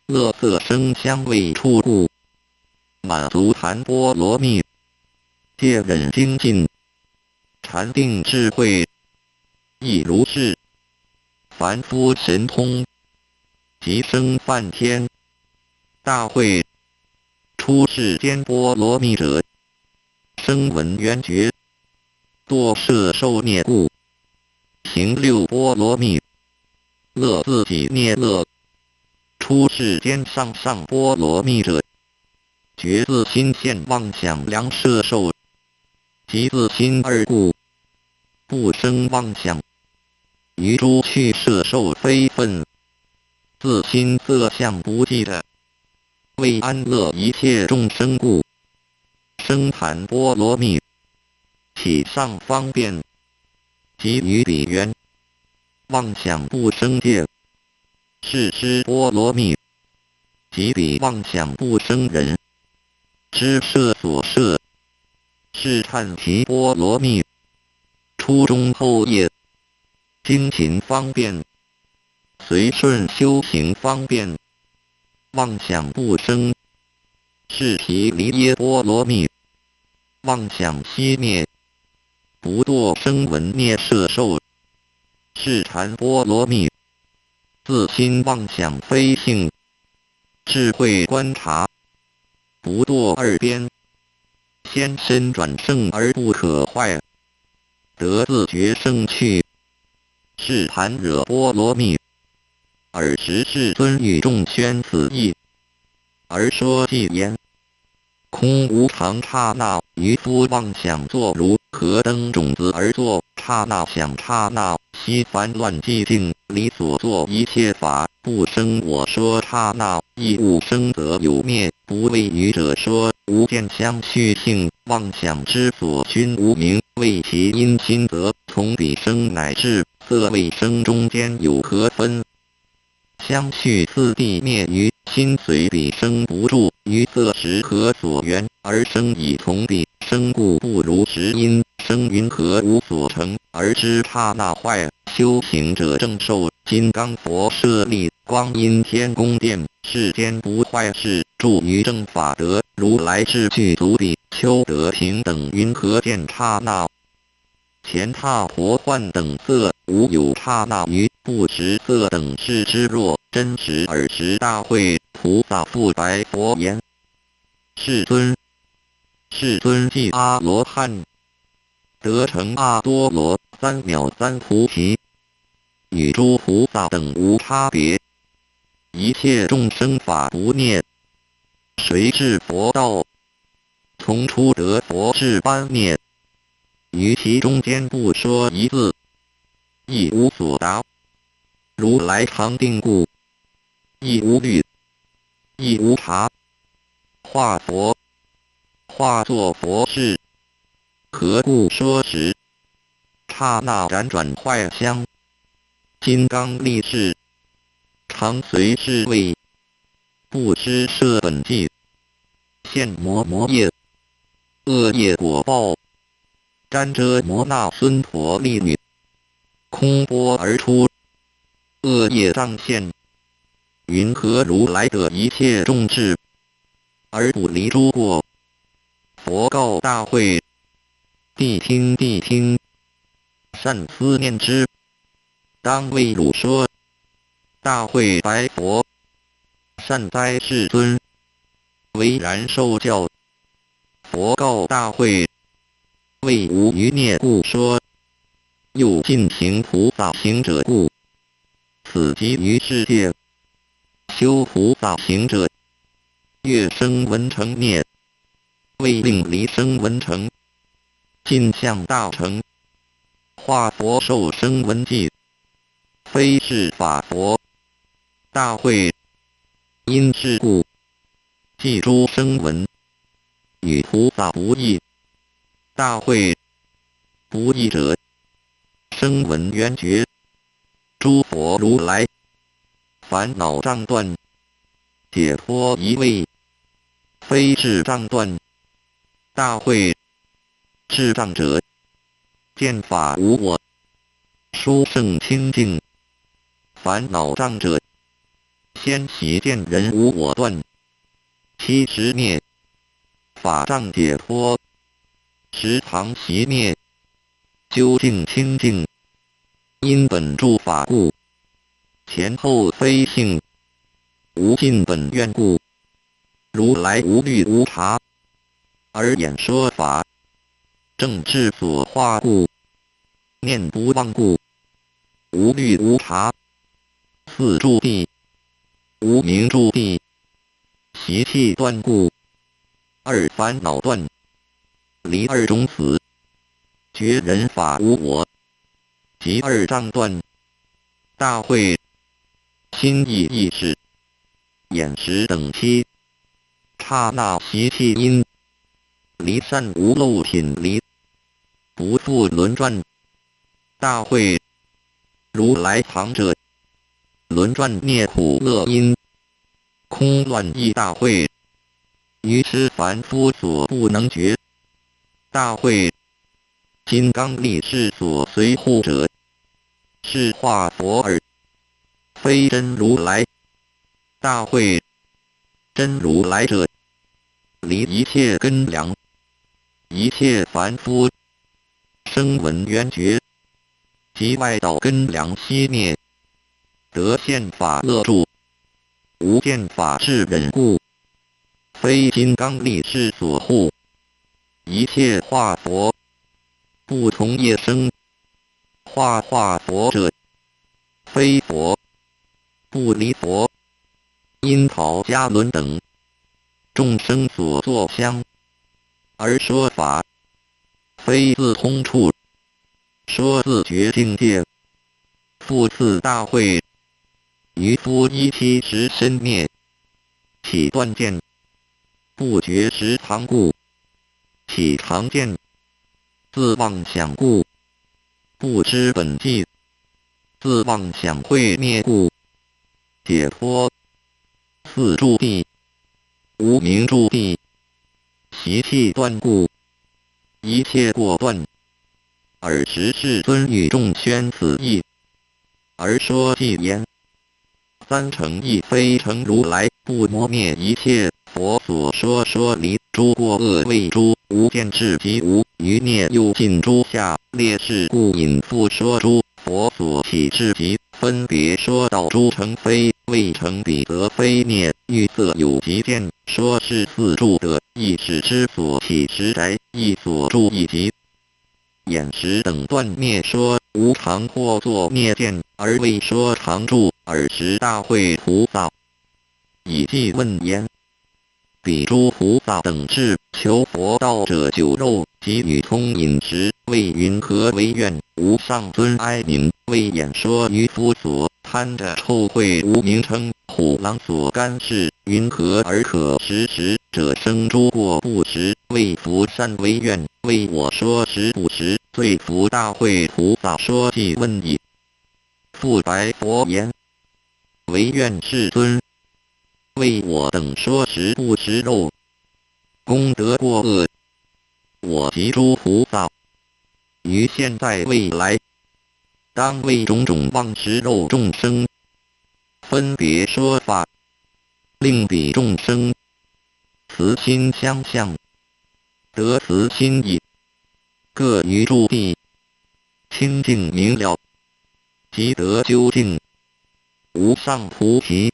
S1: 乐色声香味触故，满足含波罗蜜，戒忍精进，禅定智慧，亦如是。凡夫神通，即生梵天。大会出世间波罗蜜者，声闻缘觉，多摄受灭故，行6波罗蜜，乐自己灭乐，出世间上上波罗蜜者，觉自心现妄想良摄受，即自心二故，不生妄想。于诸趣摄受非分，自心色相不计的，为安乐一切众生故，生谈波罗蜜，起上方便，即于彼缘，妄想不生界，是知波罗蜜，即彼妄想不生人，知摄所摄，是叹其波罗蜜，初中后业，精勤方便，随顺修行方便，妄想不生，是其离耶波罗蜜，妄想熄灭，不堕生闻灭摄受，是禅波罗蜜，自心妄想非性，智慧观察，不堕二边，先身转胜而不可坏，得自觉胜趣，是盘惹波罗蜜。尔时世尊与众宣此义，而说偈言：空无常刹那，渔夫妄想作如何灯种子而作，刹那想刹那，悉烦乱寂静，离所作一切法，不生我说刹那，亦无生则有灭，不为愚者说，无见相续性，妄想之所熏无明，为其因心则从彼生乃至色未生中间有何分？相续次第灭于心随彼生不住，于色时何所缘而生已从彼生故不如时因生云何无所成而知刹那坏。修行者正受金刚佛舍利光阴天宫殿，世间不坏事，住于正法德，如来智具足彼，修得平等云何见刹那？前踏婆幻等色，无有刹那于不识色等事之若，真实尔时大会，菩萨复白佛言：世尊，世尊即阿罗汉，得成阿多罗三藐三菩提，与诸菩萨等无差别，一切众生法不灭，谁至佛道？从初得佛至般灭，于其中间不说一字，亦无所答。如来常定故，亦无虑，亦无察。化佛，化作佛事，何故说时？刹那辗转坏相，金刚力士，常随侍卫，不知摄本际，现魔业，恶业果报，沾遮摩那孙陀利女，空波而出，恶业障现，云何如来得一切众智，而不离诸过？佛告大会：谛听谛听，善思念之，当为汝说。大会白佛：善哉世尊，唯然受教。佛告大会：为无余孽故说，又尽行菩萨行者故，此即于世界修菩萨行者，越生闻成灭，为令离生闻成，尽向大成，化佛受生闻际，非是法佛。大会因是故，记诸声闻，与菩萨不异。大会不异者，声闻缘觉，诸佛如来，烦恼障断，解脱一味，非智障断。大会智障者，见法无我，殊胜清净。烦恼障者，先起见人无我断，其实灭。法障解脱，时常习灭，究竟清净。因本住法故，前后非性，无尽本愿故，如来无虑无察，而演说法，正智所化故，念不忘故，无虑无察，四住地，无名著地，习气断故，二烦恼断，离二种死，觉人法无我，即二障断。大会心意意识，眼识等七，刹那习气因，离散无漏品离，不复轮转。大会如来藏者，轮转灭苦乐因，空乱亦大会，于是凡夫所不能觉。大会金刚力士所随护者，是化佛耳，非真如来。大会真如来者，离一切根良，一切凡夫声闻缘觉，及外道根良息灭，得现法乐住，无见法智忍故，非金刚力士所护。一切化佛，不从业生，化佛者，非佛，不离佛。因讨迦轮等众生所作相，而说法，非自通处，说自觉境界。复次大会，渔夫依期时身灭，起断见，不觉时常故，起常见，自妄想故，不知本际，自妄想会灭故，解脱。四住地，无名住地，习气断故，一切过断。尔时世尊与众宣此义，而说偈言：三乘亦非成如来，不磨灭一切佛所说离诸过恶为诸无间至极无余孽又尽诸下列士故引复说诸佛所起至极，分别说道诸成非未成彼得非灭，欲色有极见，说是四住的意识之所起时宅，亦所住一极。眼识等断灭说无常或作灭见，而未说常住。尔时大会菩萨以偈问言：彼诸菩萨等至求佛道者酒肉及与通饮食，为云何为愿？无上尊哀悯，为演说渔夫所贪着臭秽无名称，虎狼所干事，云何而可食时者生诸过不食？为福善为愿，为我说食不食，罪福大会菩萨说偈问矣。复白佛言：唯愿世尊，为我等说食不食肉，功德过恶，我及诸菩萨于现在未来，当为种种妄食肉众生分别说法，令彼众生慈心相向，得慈心意，各于诸地清净明了，即得究竟无上菩提，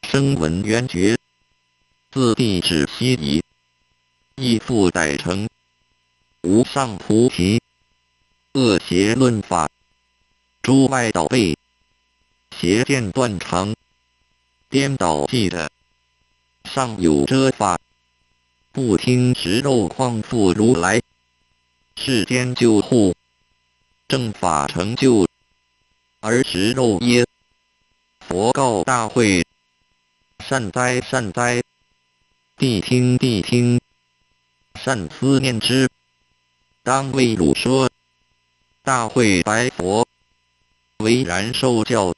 S1: 声闻缘觉，自地止息矣。亦复逮成无上菩提，恶邪论法，诸外道辈邪见断常，颠倒记的，尚有遮法，不听食肉况复如来，世间救护，正法成就，而食肉耶？佛告大会：善哉善哉，谛听谛听，善思念之，当为汝说。大会白佛：唯然受教。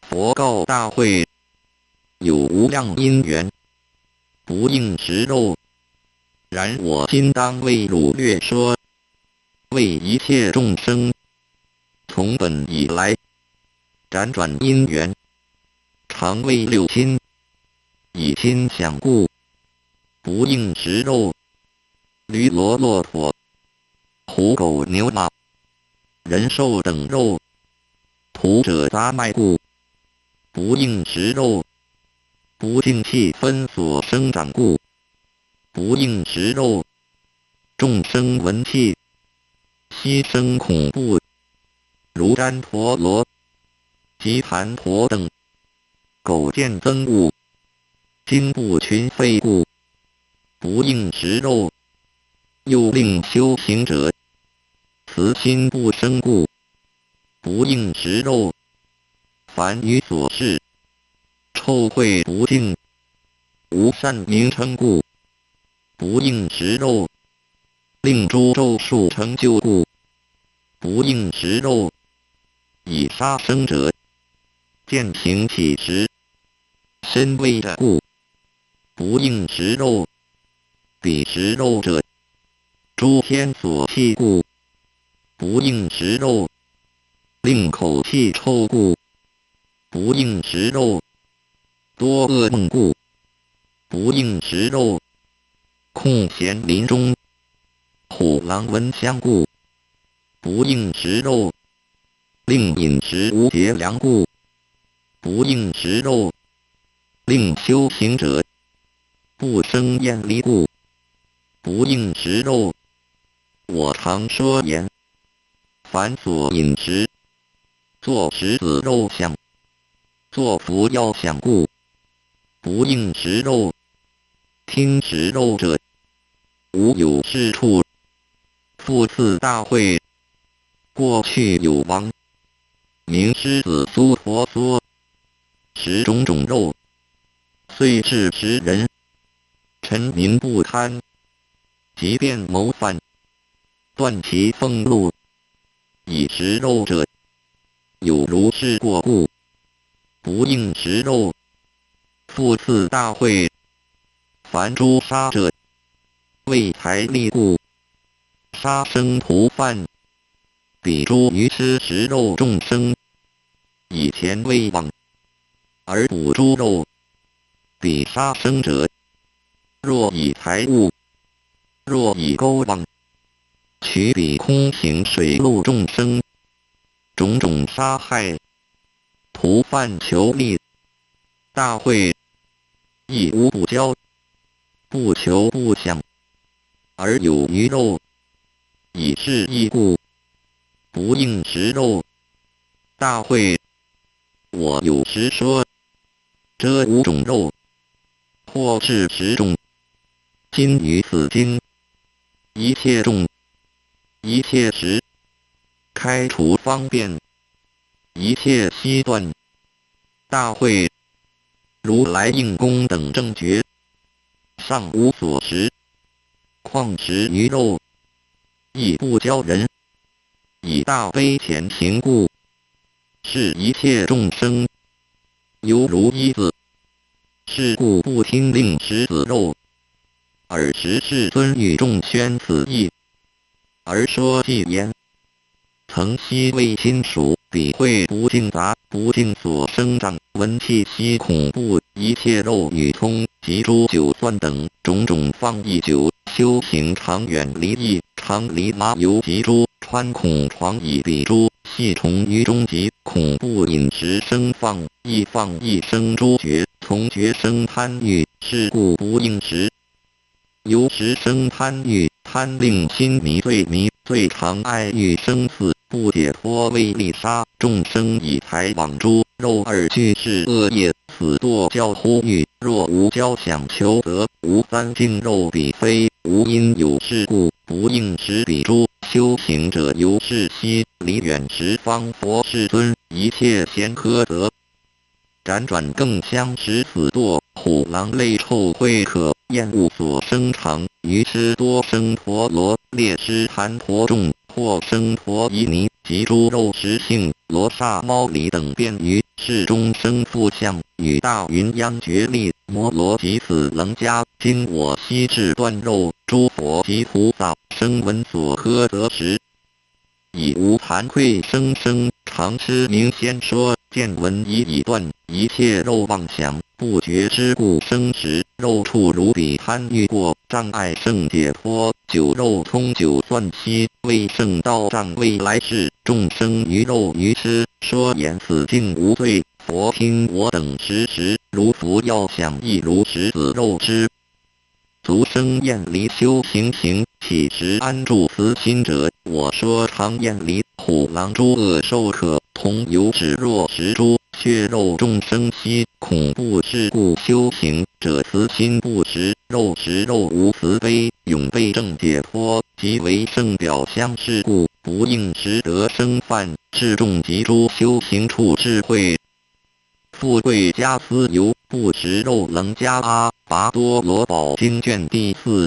S1: 佛告大会：有无量因缘，不应食肉，然我今当为汝略说，为一切众生从本以来辗转因缘，常为六亲以亲想故，不应食肉。驴骡骆驼、虎狗牛马、人兽等肉，屠者杂卖故，不应食肉。不净气分所生长故，不应食肉。众生闻气，悉生恐怖，如旃陀罗、及盘陀等，苟见憎恶，精不群废故，不应食肉。又令修行者，慈心不生故，不应食肉。凡于所事，臭秽不净，无善名称故，不应食肉。令诸咒术成就故，不应食肉。以杀生者，见行起时，身为者故，不应食肉。彼食肉者，诸天所弃故，不应食肉。令口气臭故，不应食肉。多恶梦故，不应食肉。空闲林中，虎狼闻香故，不应食肉。令饮食无节粮故，不应食肉。令修行者，不生厌离故，不应食肉。我常说言，凡所饮食，作食子肉相，作福药相故，不应食肉。听食肉者，无有是处。复次大会，过去有王，名狮子苏婆娑，食种种肉，虽至食人，臣民不贪。即便谋犯，断其俸禄。以食肉者，有如是过故，不应食肉。复次大会，凡诛杀者，为财利故，杀生屠犯。彼诸愚痴食肉众生，以钱为网，而捕诸肉。彼杀生者，若以财物，若以钩网，取彼空行水陆众生，种种杀害，屠犯求利。大会亦无不交，不求不享，而有余肉，以是义故，不应食肉。大会，我有时说，这五种肉，或是10种。今于此经，一切众，一切时，开除方便，一切悉断。大会，如来应供等正觉，尚无所食，况食鱼肉，亦不教人，以大悲前行故，是一切众生，犹如一子。是故不听令食子肉，尔时世尊与众宣此义，而说偈言：曾悉为亲属，彼会不净杂，不净所生长，闻气息恐怖，一切肉与葱及诸酒蒜等种种放逸酒，修行常远离意，常离麻油及诸穿孔床以彼诸细虫于中极，恐怖饮食生放，亦放逸生诸觉，从觉生贪欲，是故不应食。由食生贪欲，贪令心迷，最常爱欲生死，不解脱为利杀众生，以财网诸肉而俱是恶业，此堕教乎欲。若无交想求得，无三净肉彼非，无因有是故，不应食彼诸。修行者由是悉离远十方佛世尊，一切贤科得。辗转更相识死堕，虎狼类臭秽可厌恶所生常，愚痴多生陀罗，劣尸含陀众，或生陀夷尼，及诸肉食性，罗刹猫狸等变于世中生复相，与大云央决力，摩罗及此楞伽，今我悉至断肉，诸佛及菩萨声闻所呵得时，以无惭愧生常痴名先说，见闻已断，一切肉妄想，不觉之故生食，肉处如彼贪欲过，障碍圣解脱，酒肉葱酒蒜稀，为圣道障未来世，众生于肉愚痴，说言此境无罪，佛听我等时，如服药想亦如食子肉之。足生厌离修行行，岂时安住慈心者？我说常厌离虎狼诸恶兽可同有指若食诸血肉众生兮，恐怖事故修行者慈心不食肉，食肉无慈悲，永被正解脱，即为圣表相是故，不应食得生饭，是众集诸修行处智慧。富贵家私游，不食肉，楞伽阿拔多罗宝经卷第4。